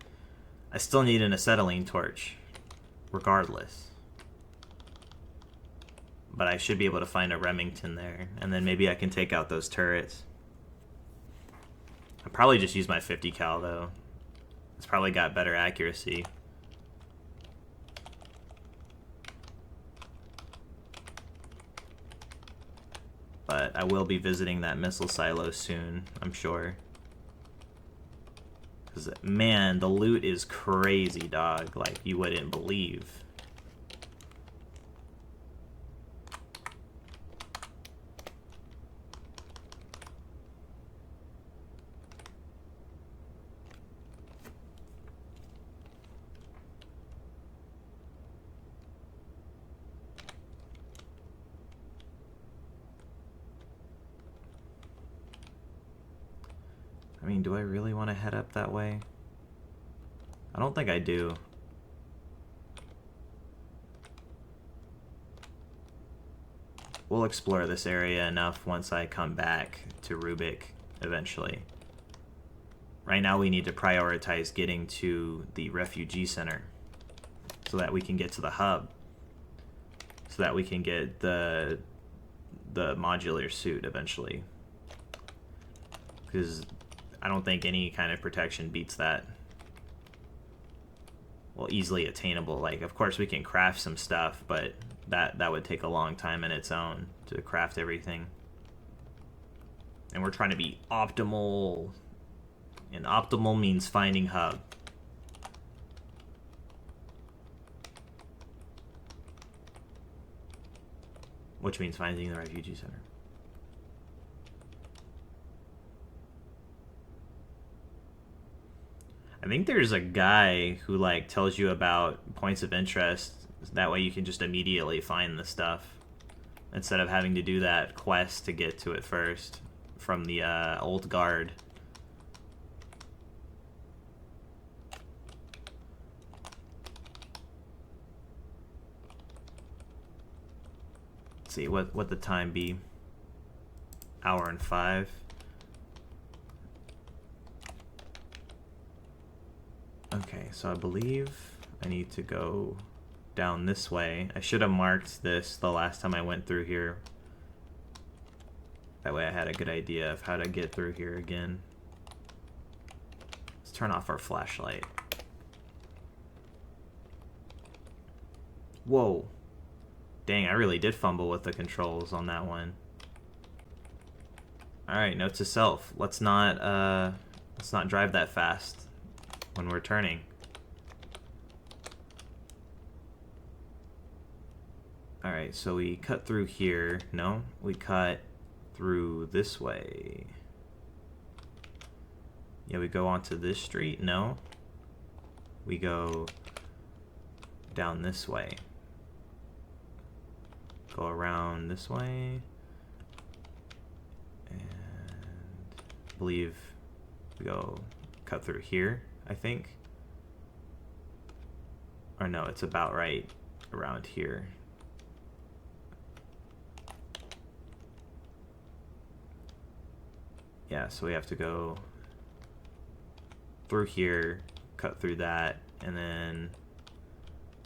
I still need an acetylene torch, regardless. But I should be able to find a Remington there. And then maybe I can take out those turrets. I'll probably just use my 50 cal, though. It's probably got better accuracy. But I will be visiting that missile silo soon, I'm sure. Because, man, the loot is crazy, dog. Like, you wouldn't believe. I mean, do I really want to head up that way? I don't think I do. We'll explore this area enough once I come back to Rubik eventually. Right now we need to prioritize getting to the refugee center so that we can get to the hub. So that we can get the modular suit eventually. Because I don't think any kind of protection beats that. Well, easily attainable. Like, of course we can craft some stuff, but that would take a long time in its own to craft everything. And we're trying to be optimal. And optimal means finding hub. Which means finding the refugee center. I think there's a guy who like tells you about points of interest. That way you can just immediately find the stuff instead of having to do that quest to get to it first from the old guard. Let's see what the time be. Hour and 5. Okay, so I believe I need to go down this way. I should have marked this the last time I went through here. That way I had a good idea of how to get through here again. Let's turn off our flashlight. Whoa. Dang, I really did fumble with the controls on that one. Alright, note to self. Let's not drive that fast when we're turning. Alright, so we cut through here. No, we cut through this way. Yeah, we go onto this street. No. We go down this way. Go around this way. And I believe we go cut through here, I think. Or no, it's about right around here. Yeah, so we have to go through here, cut through that, and then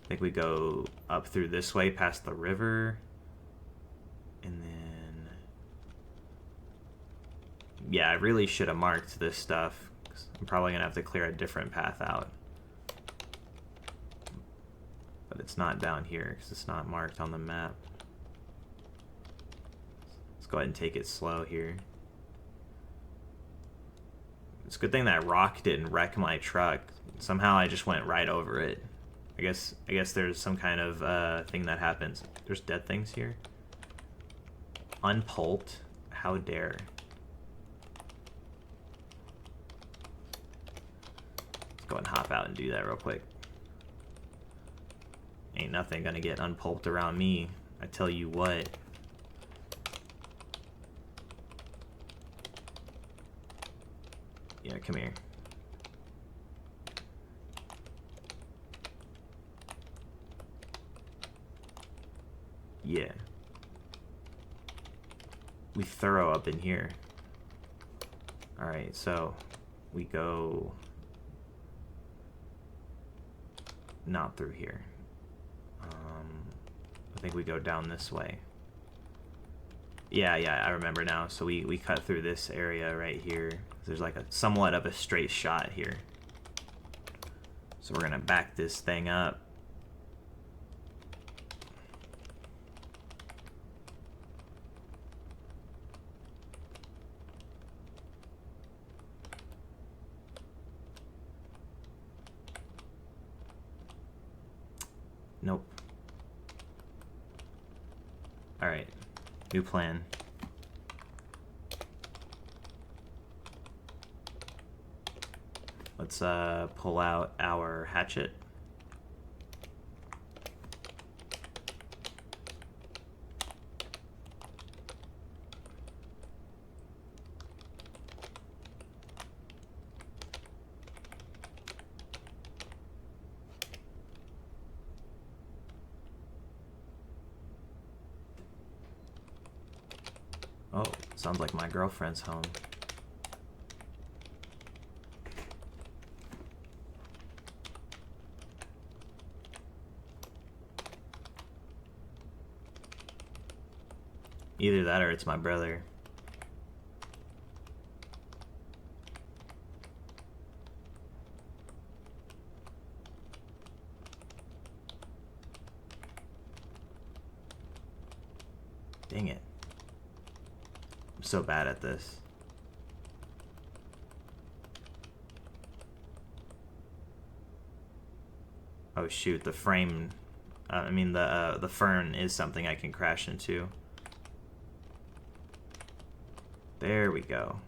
I think we go up through this way past the river, and then yeah, I really should have marked this stuff, 'cause I'm probably gonna have to clear a different path out, but it's not down here because it's not marked on the map. Let's go ahead and take it slow here. It's a good thing that rock didn't wreck my truck. Somehow I just went right over it. I guess there's some kind of thing that happens. There's dead things here. Unpulped? How dare. Let's go ahead and hop out and do that real quick. Ain't nothing gonna get unpulped around me. I tell you what. Yeah, come here. Yeah. We thorough up in here. Alright, so we go not through here. I think we go down this way. Yeah, I remember now. So we cut through this area right here. There's like a somewhat of a straight shot here. So we're gonna back this thing up. Nope. Alright. New plan. Let's pull out our hatchet. Oh, sounds like my girlfriend's home. Either that or it's my brother. Dang it. I'm so bad at this. Oh shoot, the frame, the fern is something I can crash into. There we go.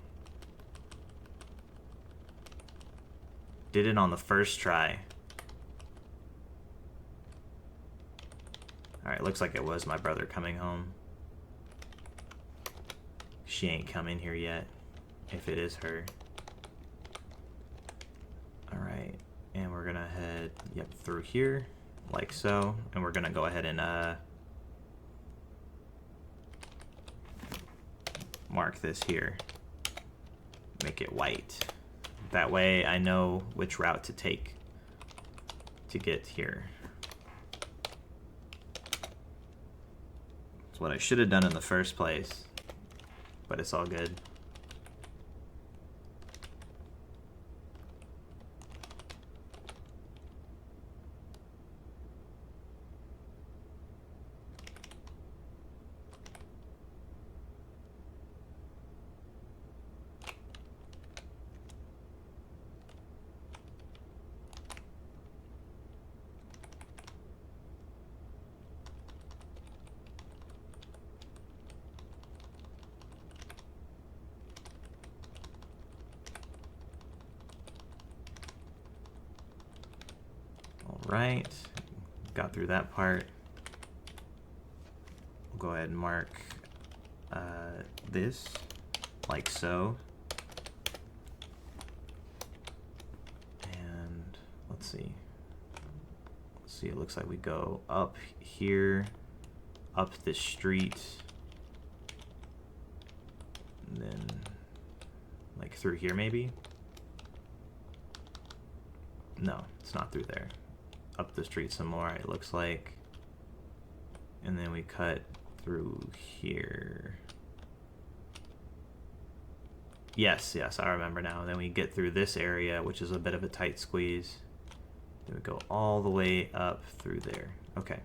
Did it on the first try. Alright, looks like it was my brother coming home. She ain't come in here yet, if it is her. Alright, and we're gonna head, through here, like so. And we're gonna go ahead and mark this here. Make it white. That way I know which route to take to get here. It's what I should have done in the first place, but it's all good. Right, got through that part. We'll go ahead and mark this, like so. And let's see. It looks like we go up here, up this street, and then like through here maybe? No, it's not through there. Up the street some more, it looks like. And then we cut through here. Yes, I remember now. And then we get through this area, which is a bit of a tight squeeze. Then we go all the way up through there. Okay.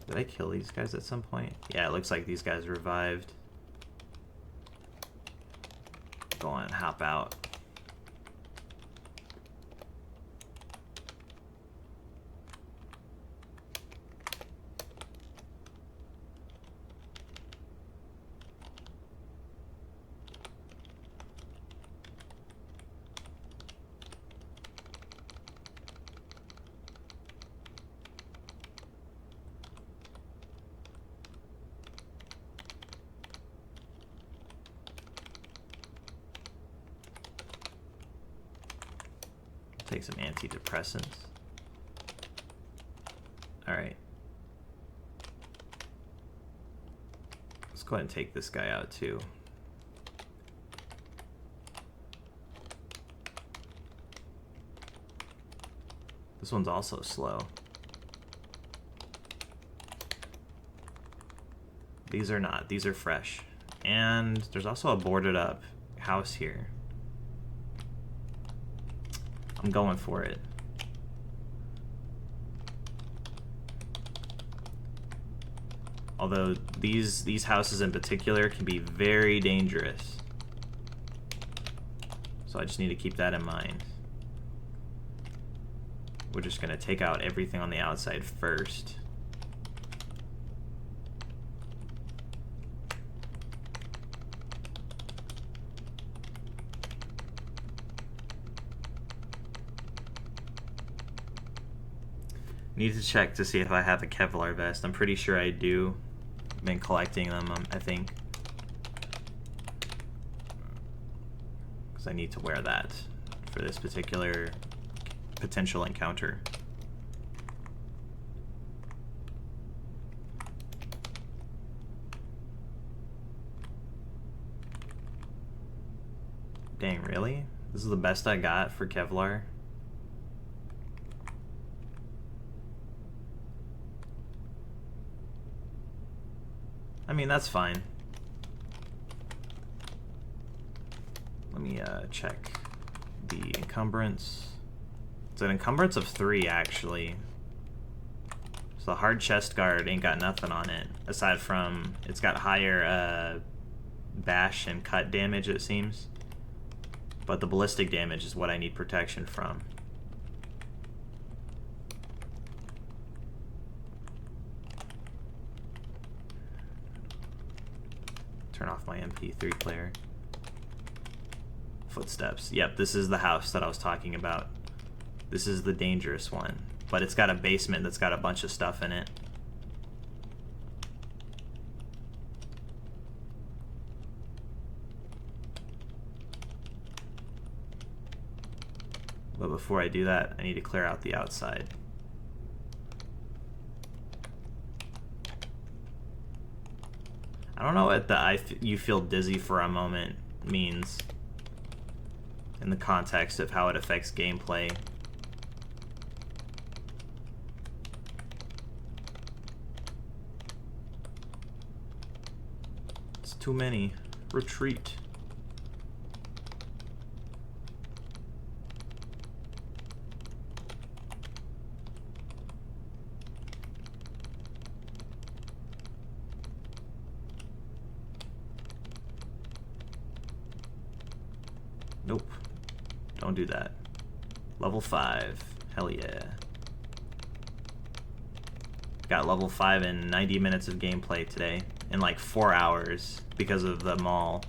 Did I kill these guys at some point? Yeah, it looks like these guys revived. Go on and hop out. Take some antidepressants. Alright. Let's go ahead and take this guy out too. This one's also slow. These are not. These are fresh. And there's also a boarded up house here. I'm going for it. Although these houses in particular can be very dangerous. So I just need to keep that in mind. We're just going to take out everything on the outside first. Need to check to see if I have a Kevlar vest. I'm pretty sure I do. Been collecting them, I think. Because I need to wear that for this particular potential encounter. Dang, really? This is the best I got for Kevlar? I mean, that's fine. Let me check the encumbrance. It's an encumbrance of 3, actually. So the hard chest guard ain't got nothing on it, aside from it's got higher bash and cut damage, it seems. But the ballistic damage is what I need protection from. Turn off my MP3 player. Footsteps. Yep, this is the house that I was talking about. This is the dangerous one. But it's got a basement that's got a bunch of stuff in it. But before I do that, I need to clear out the outside. I don't know what the you feel dizzy for a moment means in the context of how it affects gameplay. It's too many. Retreat. Nope. Don't do that. Level 5. Hell yeah. Got level 5 in 90 minutes of gameplay today. In like 4 hours because of the mall.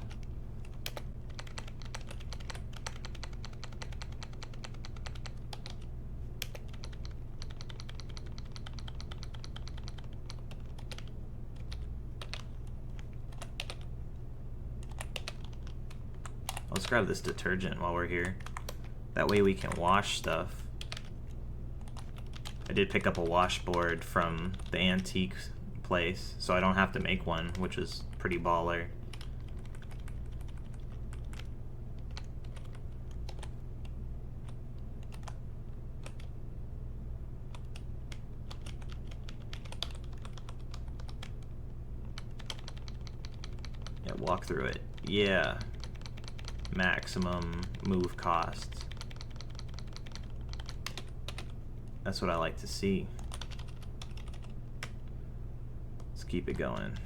Let's grab this detergent while we're here. That way we can wash stuff. I did pick up a washboard from the antique place, so I don't have to make one, which is pretty baller. Yeah, walk through it. Yeah. Maximum move costs. That's what I like to see. Let's keep it going.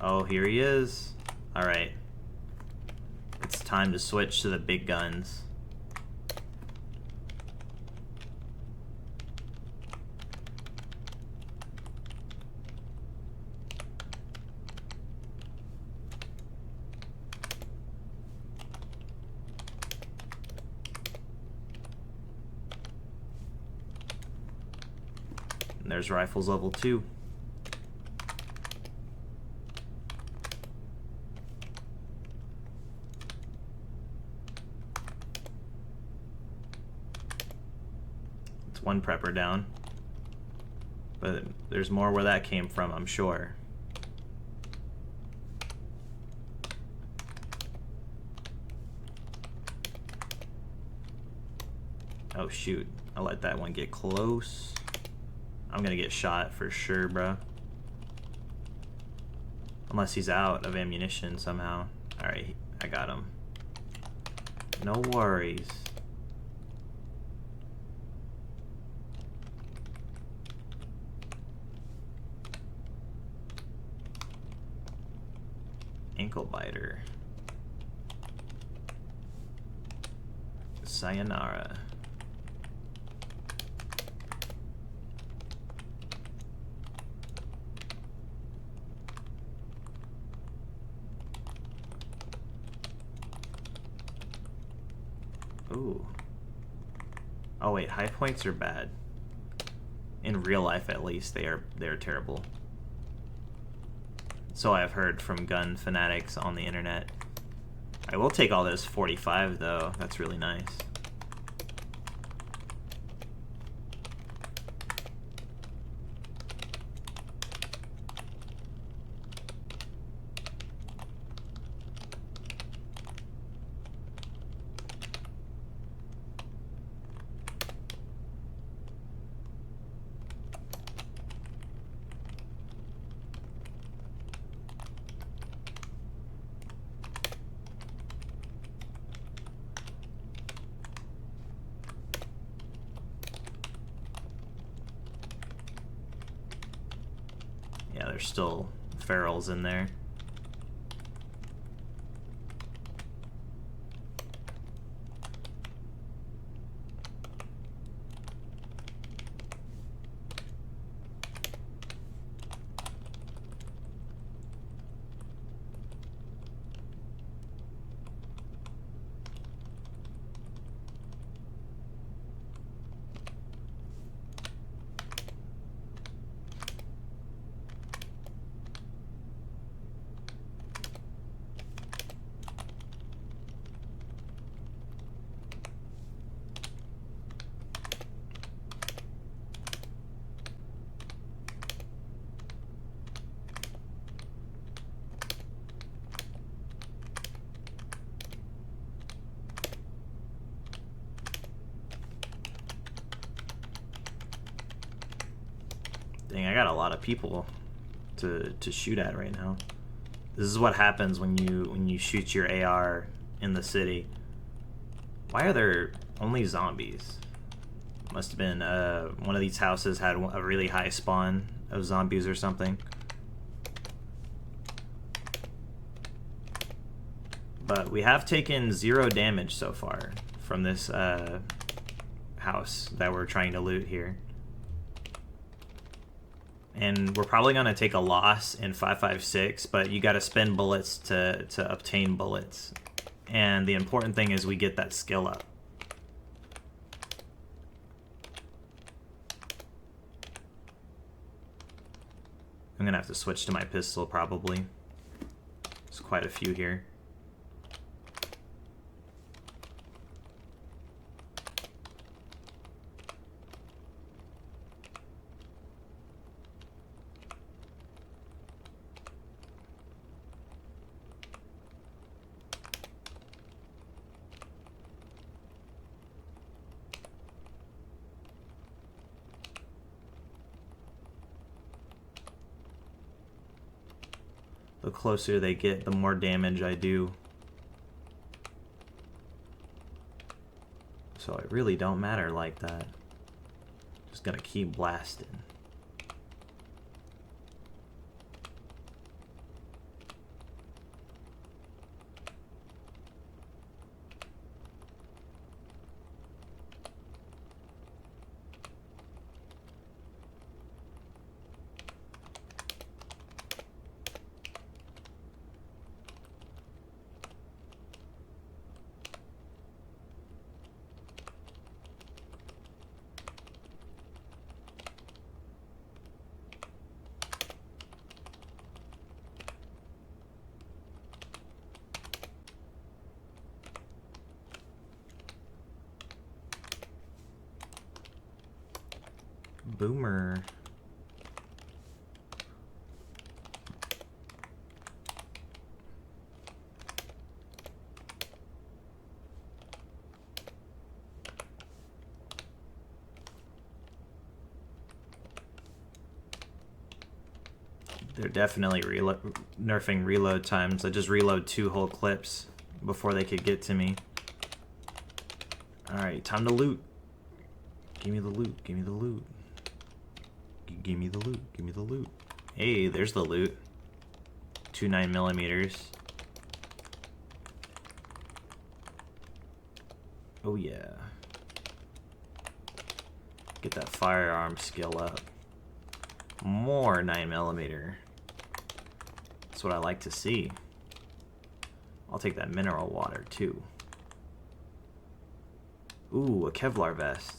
Oh, here he is. Alright. It's time to switch to the big guns. And there's rifles level 2. It's one prepper down. But there's more where that came from, I'm sure. Oh shoot, I let that one get close. I'm gonna get shot for sure, bro. Unless he's out of ammunition somehow. Alright, I got him. No worries. Ankle biter. Sayonara. Ooh. Oh wait, high points are bad. In real life, at least, they're terrible. So I've heard from gun fanatics on the internet. I will take all this 45 though. That's really nice. Yeah, there's still ferals in there. Dang, I got a lot of people to shoot at right now. This is what happens when you shoot your AR in the city. Why are there only zombies? Must have been one of these houses had a really high spawn of zombies or something. But we have taken 0 damage so far from this house that we're trying to loot here. And we're probably going to take a loss in 5.56, but you got to spend bullets to obtain bullets. And the important thing is we get that skill up. I'm going to have to switch to my pistol probably. There's quite a few here. The closer they get, the more damage I do. So it really don't matter like that. Just gonna keep blasting. boomer. They're definitely nerfing reload times. I just reload 2 whole clips before they could get to me. Alright, time to loot. Give me the loot, give me the loot. Give me the loot, give me the loot. Hey, there's the loot. 2 9mm. Oh yeah. Get that firearm skill up. More 9mm. That's what I like to see. I'll take that mineral water too. Ooh, a Kevlar vest.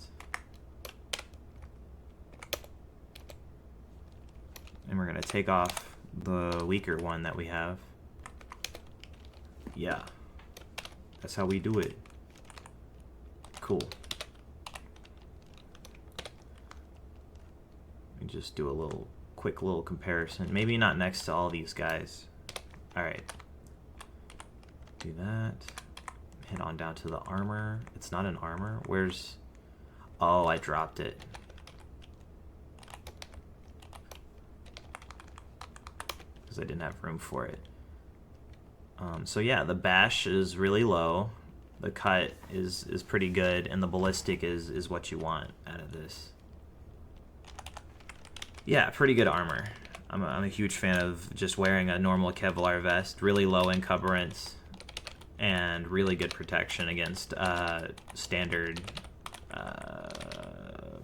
And we're gonna take off the weaker one that we have. Yeah. That's how we do it. Cool. Just do a quick little comparison. Maybe not next to all these guys. Alright. Do that. Head on down to the armor. It's not an armor. Where's... Oh, I dropped it. Because I didn't have room for it. So yeah, the bash is really low. The cut is pretty good. And the ballistic is what you want out of this. Yeah, pretty good armor. I'm a huge fan of just wearing a normal Kevlar vest, really low encumbrance, and really good protection against standard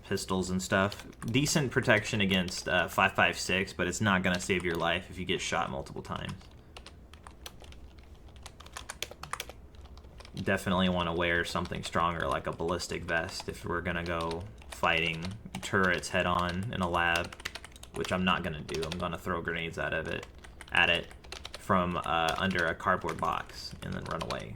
pistols and stuff. Decent protection against 5.56, but it's not going to save your life if you get shot multiple times. Definitely want to wear something stronger like a ballistic vest if we're going to go fighting turrets head on in a lab, which I'm not gonna do. I'm gonna throw grenades at it from under a cardboard box and then run away.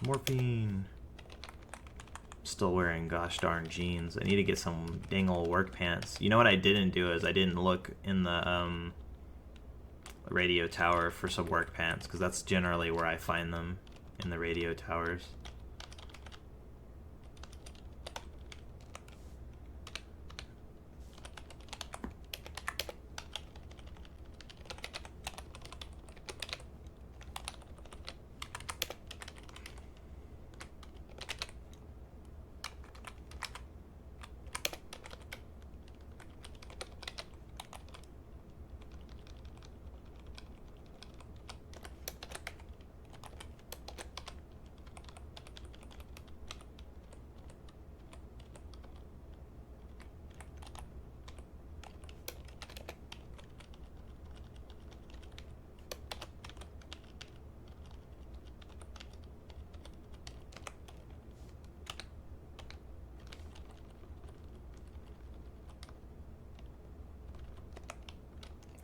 Morphine. Still wearing gosh darn jeans. I need to get some dang old work pants. You know what I didn't do is I didn't look in the radio tower for some work pants, because that's generally where I find them, in the radio towers.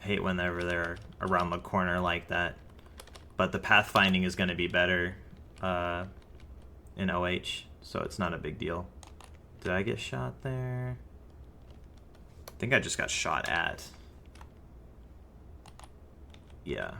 Hate whenever they're around the corner like that. But the pathfinding is going to be better in OH, so it's not a big deal. Did I get shot there? I think I just got shot at. Yeah.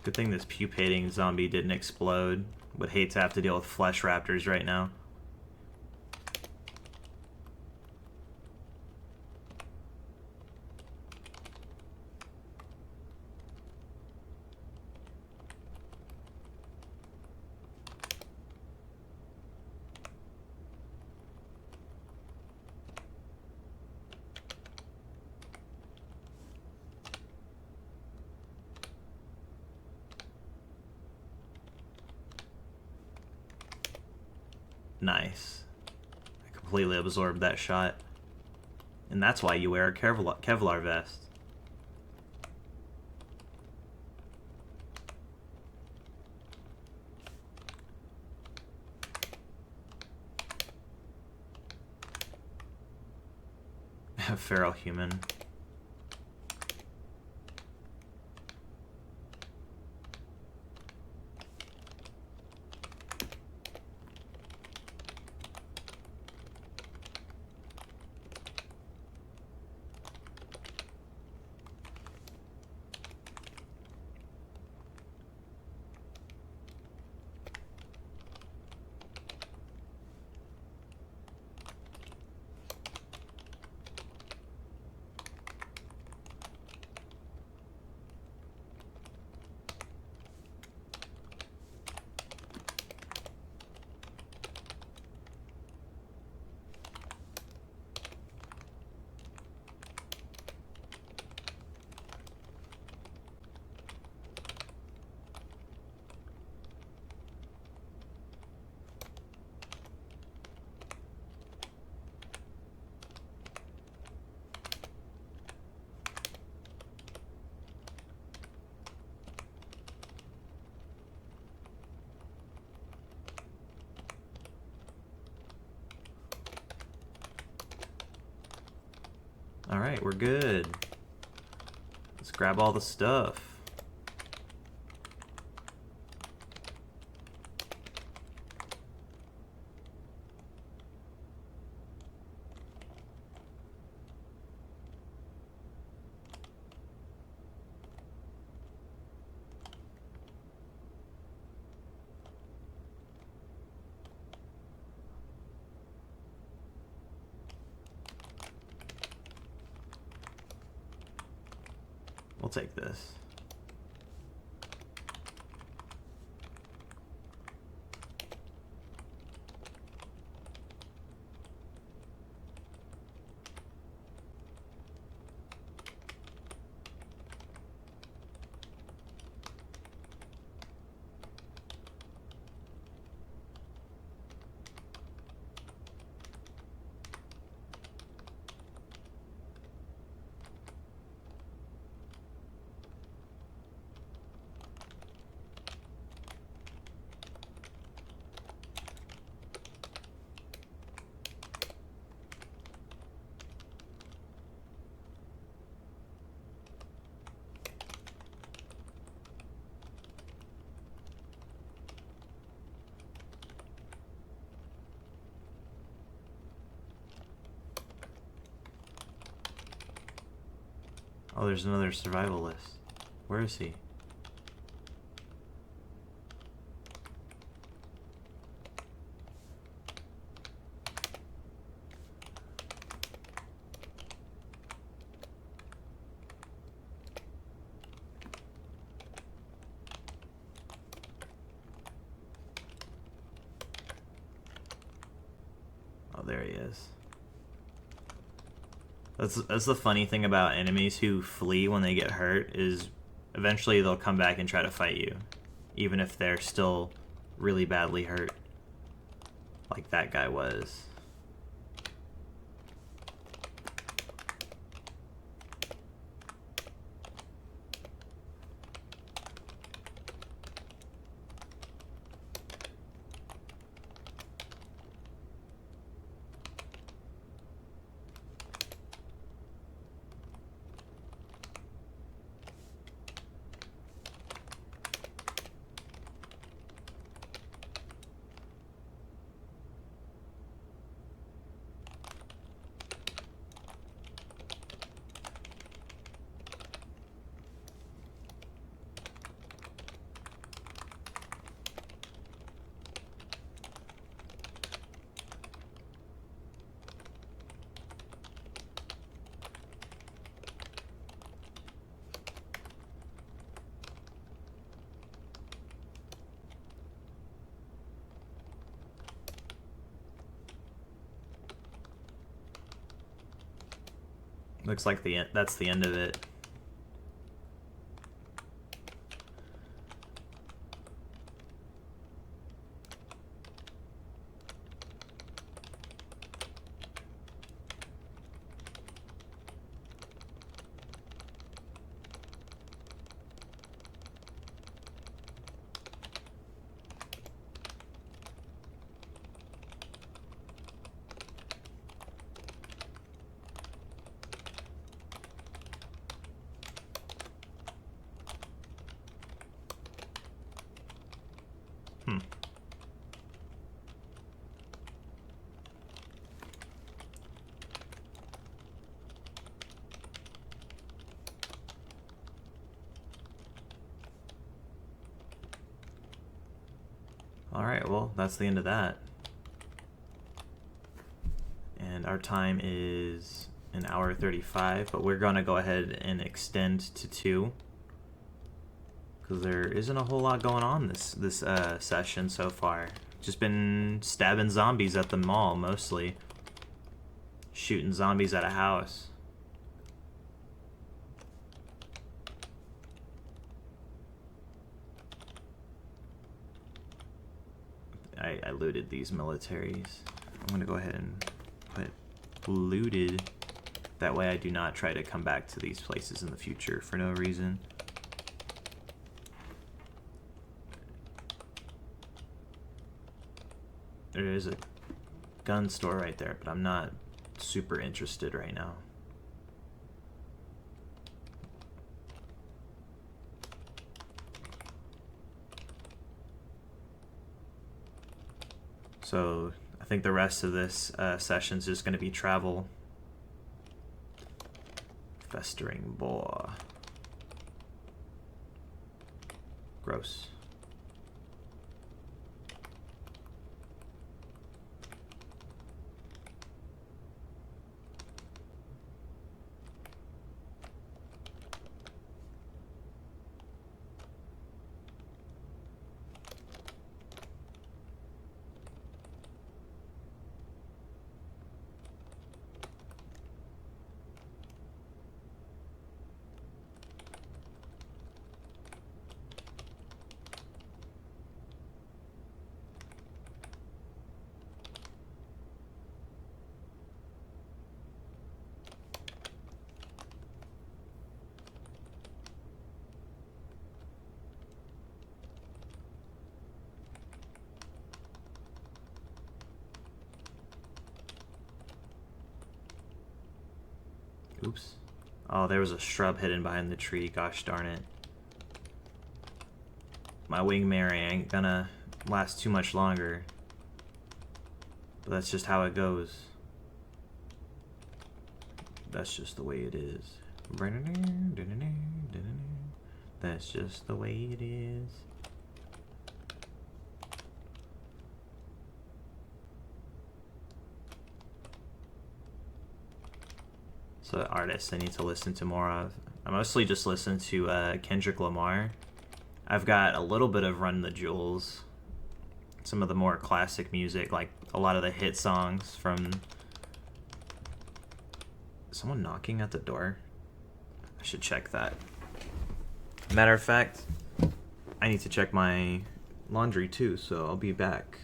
Good thing this pupating zombie didn't explode. Would hate to have to deal with flesh raptors right now. Nice. I completely absorbed that shot. And that's why you wear a Kevlar vest. Feral human. Alright, we're good. Let's grab all the stuff. We'll take this. Oh, there's another survivalist. Where is he? Oh, there he is. That's the funny thing about enemies who flee when they get hurt, is eventually they'll come back and try to fight you, even if they're still really badly hurt, like that guy was. Looks like that's the end of it. Alright, well, that's the end of that. And our time is an hour 35, but we're going to go ahead and extend to 2. Because there isn't a whole lot going on this session so far. Just been stabbing zombies at the mall, mostly. Shooting zombies at a house. I looted these militaries. I'm gonna go ahead and put looted. That way I do not try to come back to these places in the future for no reason. There is a gun store right there, but I'm not super interested right now. So I think the rest of this session is just going to be travel. Festering boar. Gross. Oops. Oh, there was a shrub hidden behind the tree. Gosh darn it. My wing Mary ain't gonna last too much longer. But that's just how it goes. That's just the way it is. That's just the way it is. So artists I need to listen to more of. I mostly just listen to Kendrick Lamar. I've got a little bit of Run the Jewels. Some of the more classic music, like a lot of the hit songs from... Someone knocking at the door? I should check that. Matter of fact, I need to check my laundry too, so I'll be back.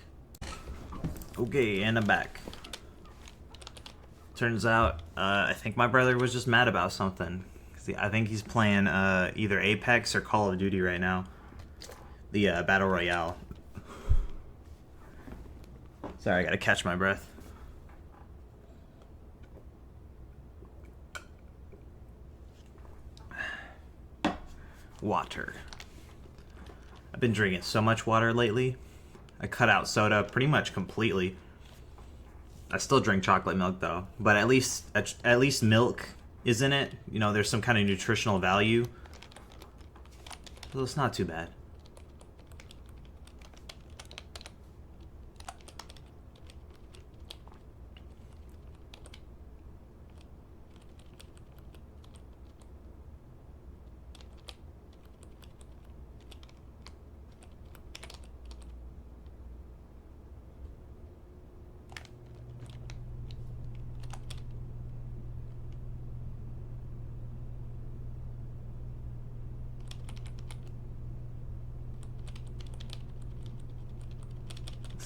Okay, and I'm back. Turns out, I think my brother was just mad about something. I think he's playing either Apex or Call of Duty right now. The Battle Royale. Sorry, I gotta catch my breath. Water. I've been drinking so much water lately. I cut out soda pretty much completely. I still drink chocolate milk though, but at least milk is in it. You know, there's some kind of nutritional value. So it's not too bad.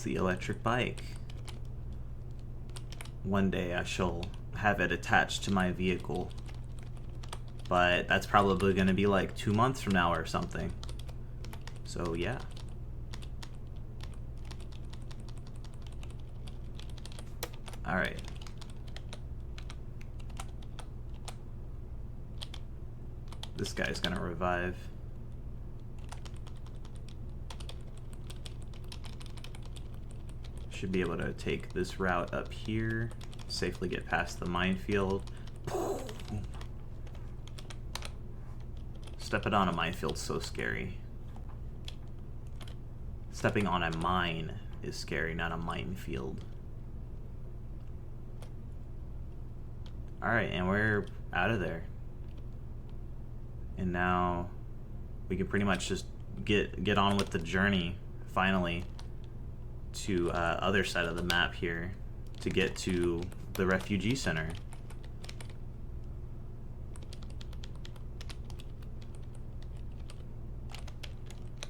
the electric bike. One day I shall have it attached to my vehicle. But that's probably going to be like 2 months from now or something. So yeah. Alright. This guy's gonna revive. Should be able to take this route up here, safely get past the minefield. Stepping on a minefield is so scary. Stepping on a mine is scary, not a minefield. Alright, and we're out of there. And now we can pretty much just get on with the journey, finally, to other side of the map here to get to the refugee center.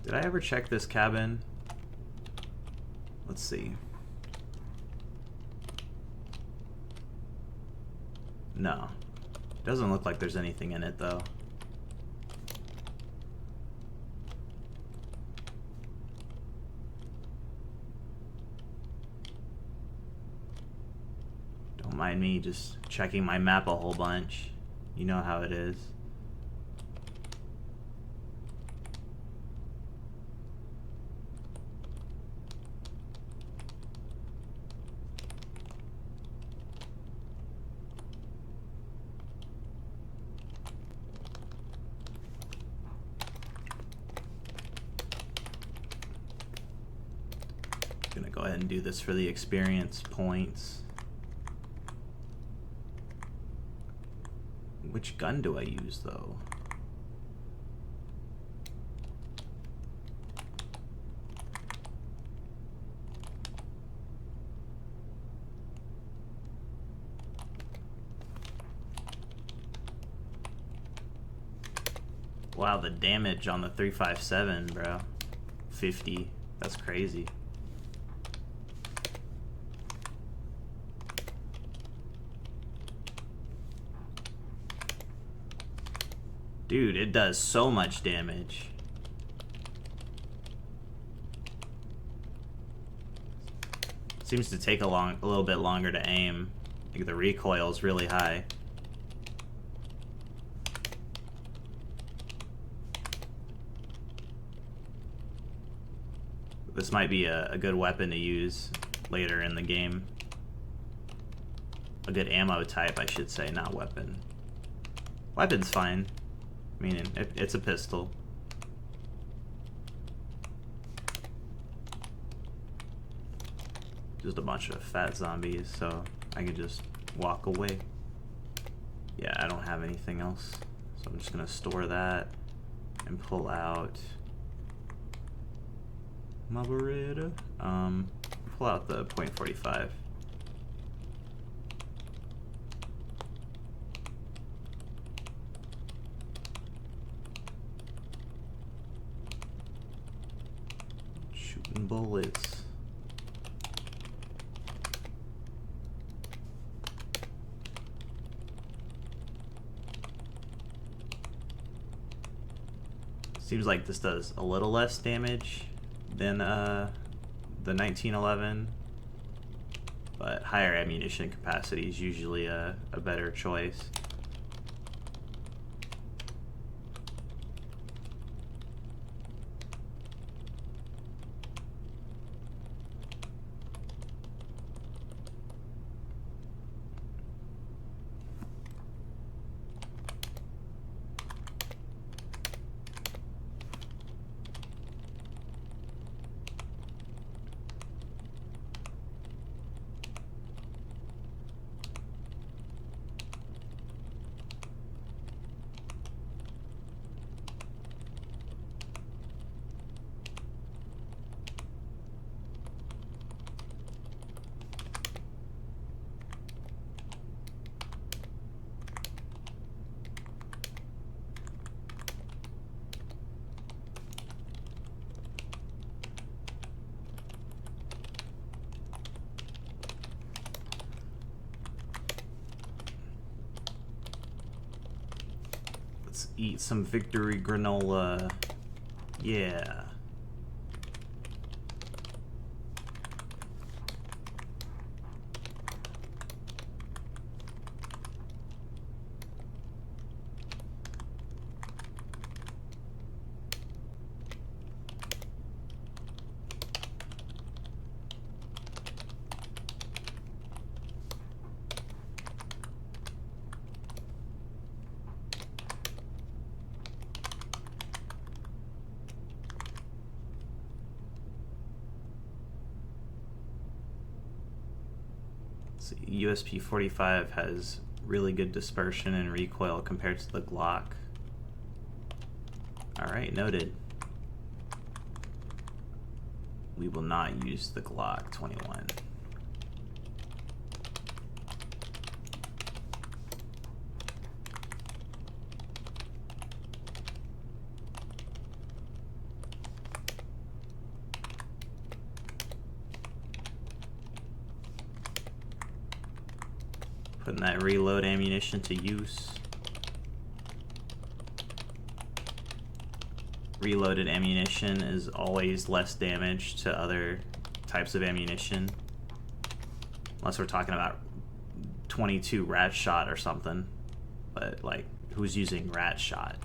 Did I ever check this cabin? Let's see. No. Doesn't look like there's anything in it, though. Don't mind me just checking my map a whole bunch. You know how it is. Gonna go ahead and do this for the experience points. Which gun do I use, though? Wow, the damage on the 357, bro. 50. That's crazy. Dude, it does so much damage. Seems to take a little bit longer to aim. Like the recoil is really high. This might be a good weapon to use later in the game. A good ammo type, I should say, not weapon. Weapon's fine. I mean, it's a pistol. Just a bunch of fat zombies, so I can just walk away. Yeah, I don't have anything else, so I'm just gonna store that and pull out my Beretta. Pull out the .45. Shooting bullets. Seems like this does a little less damage than the 1911, but higher ammunition capacity is usually a better choice. eat some victory granola. Yeah. USP 45 has really good dispersion and recoil compared to the Glock. Alright, noted. We will not use the Glock 21. Putting that reload ammunition to use. Reloaded ammunition is always less damage to other types of ammunition. Unless we're talking about 22 rat shot or something. But, like, who's using rat shot?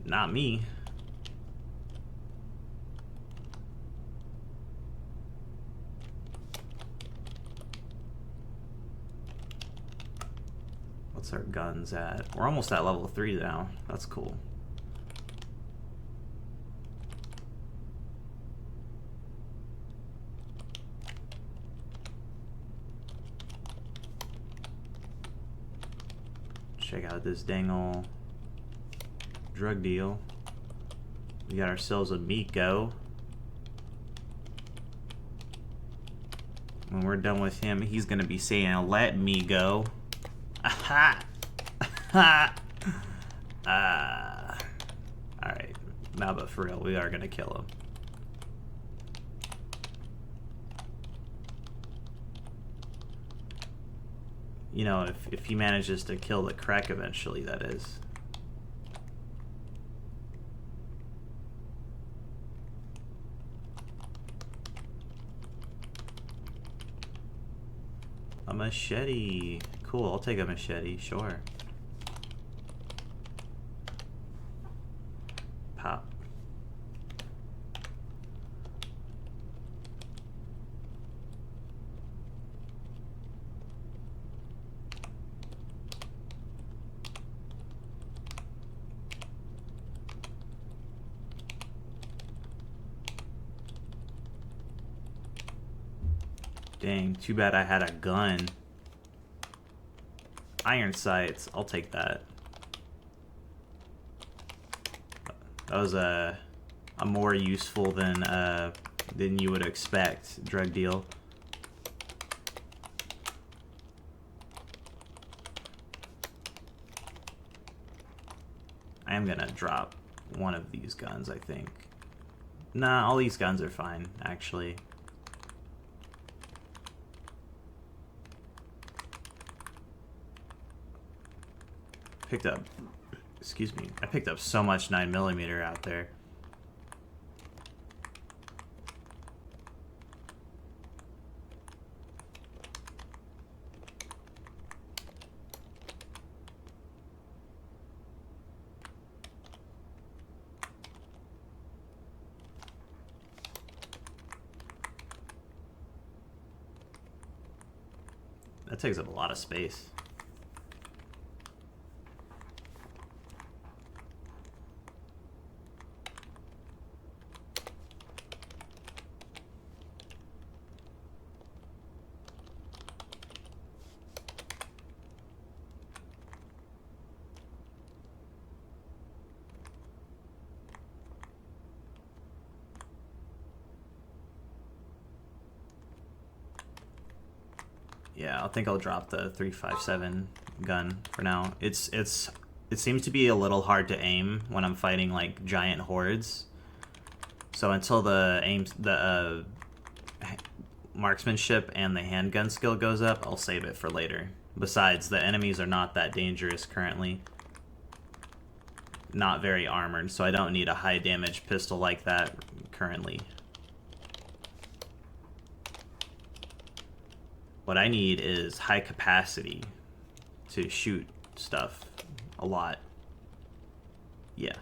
Not me. What's our guns at? We're almost at level 3 now. That's cool. Check out this dang ol' drug deal. We got ourselves a Miko. When we're done with him, he's gonna be saying, "Let me go." Aha! Alright. Nah, but for real, we are gonna kill him. You know, if he manages to kill the Krek eventually, that is. A machete. Cool, I'll take a machete, sure. Pop. Dang, too bad I had a gun. Iron sights, I'll take that. That was a more useful than you would expect drug deal. I am gonna drop one of these guns, I think. Nah, all these guns are fine, actually. Picked up, excuse me, I picked up so much 9mm out there. That takes up a lot of space. Yeah, I think I'll drop the 357 gun for now. It seems to be a little hard to aim when I'm fighting like giant hordes. So until the marksmanship and the handgun skill goes up, I'll save it for later. Besides, the enemies are not that dangerous currently. not very armored, so I don't need a high damage pistol like that currently. What I need is high capacity to shoot stuff a lot. Yeah.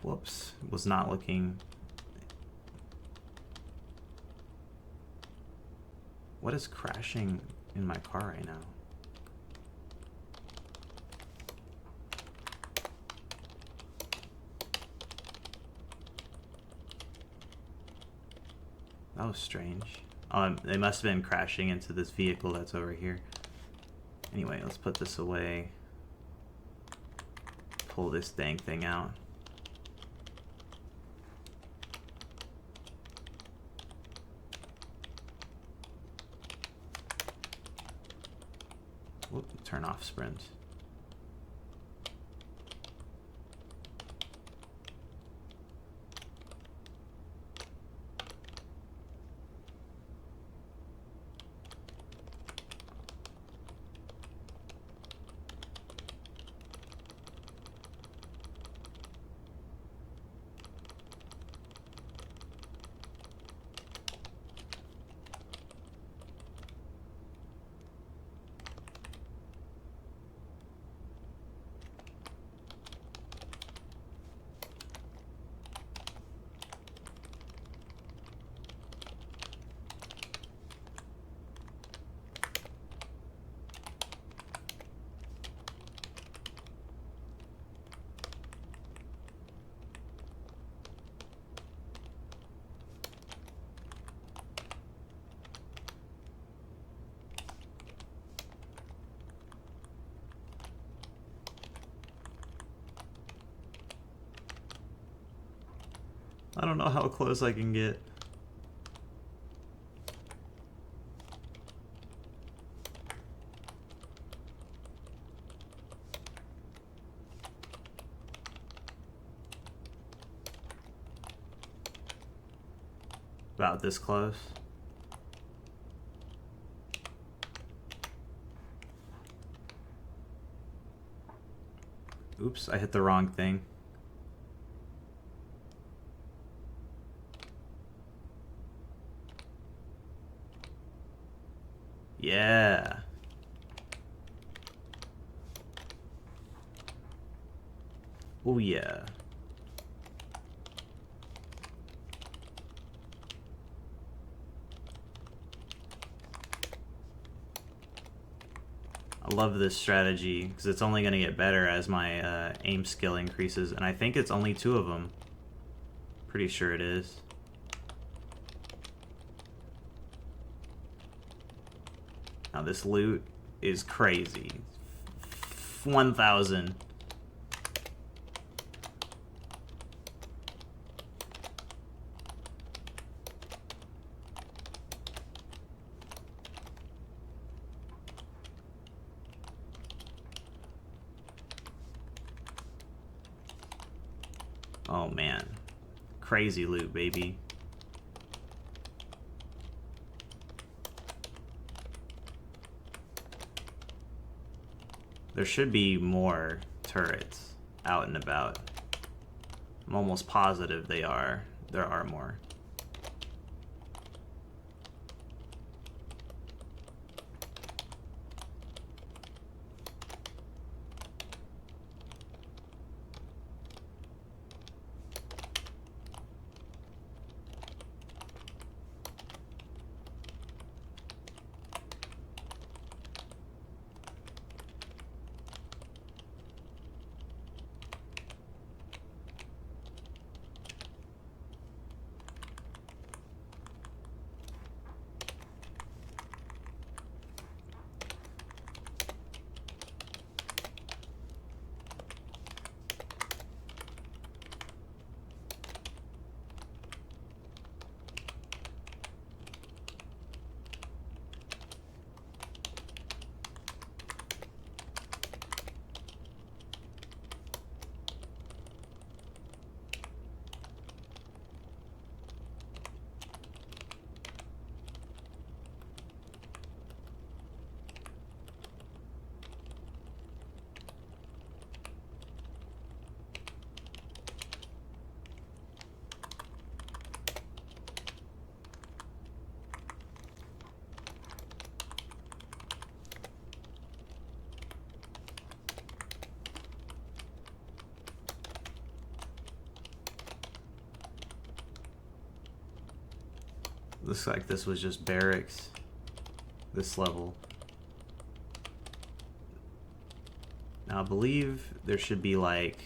Whoops, was not looking. What is crashing in my car right now? That was strange. They must have been crashing into this vehicle that's over here. Anyway, let's put this away. Pull this dang thing out. Whoop, turn off sprint. I don't know how close I can get. About this close. Oops, I hit the wrong thing. Yeah. Oh yeah. love this strategy because it's only going to get better as my aim skill increases, and I think it's only 2 of them. Pretty sure it is. Now this loot is crazy. 1,000. Oh man, crazy loot, baby. There should be more turrets out and about. I'm almost positive there are more. Looks like this was just barracks, this level. Now I believe there should be like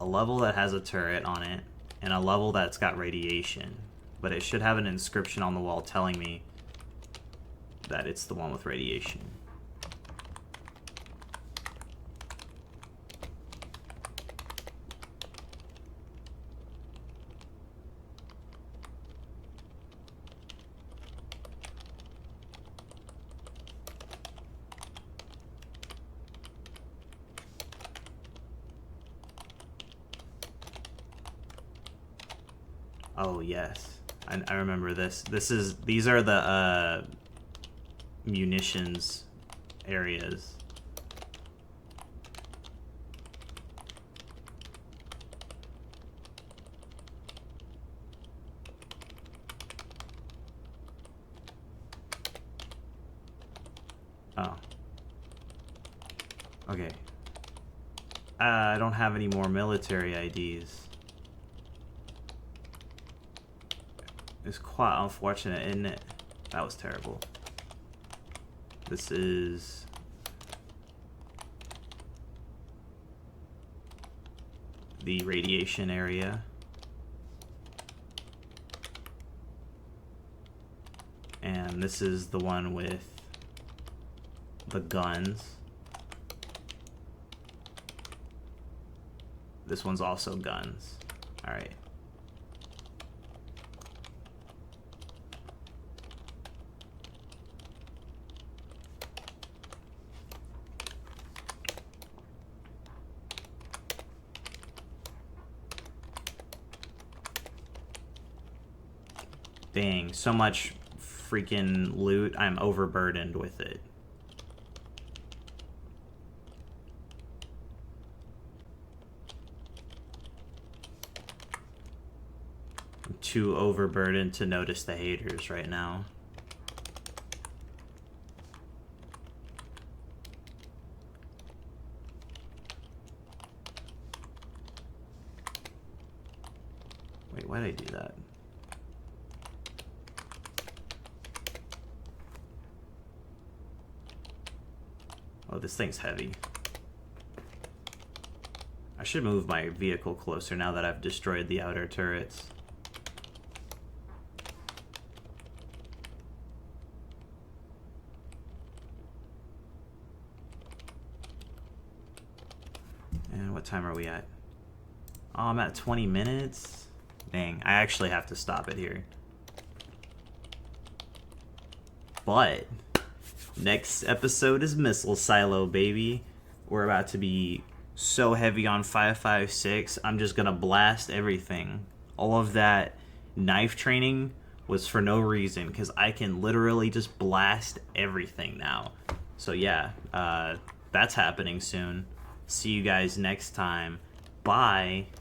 a level that has a turret on it and a level that's got radiation, but it should have an inscription on the wall telling me that it's the one with radiation. Oh yes, I remember this. These are the munitions areas. Oh. Okay. I don't have any more military IDs. It's quite unfortunate, isn't it? That was terrible. This is... the radiation area. And this is the one with the guns. This one's also guns. Alright. Dang, so much freaking loot. I'm overburdened with it. I'm too overburdened to notice the haters right now. Wait, why did I do that? Oh, this thing's heavy. I should move my vehicle closer now that I've destroyed the outer turrets. And what time are we at? Oh, I'm at 20 minutes. Dang, I actually have to stop it here. But next episode is Missile Silo, baby. We're about to be so heavy on 5.56. I'm just gonna blast everything. All of that knife training was for no reason, because I can literally just blast everything now. So yeah, that's happening soon. See you guys next time. Bye.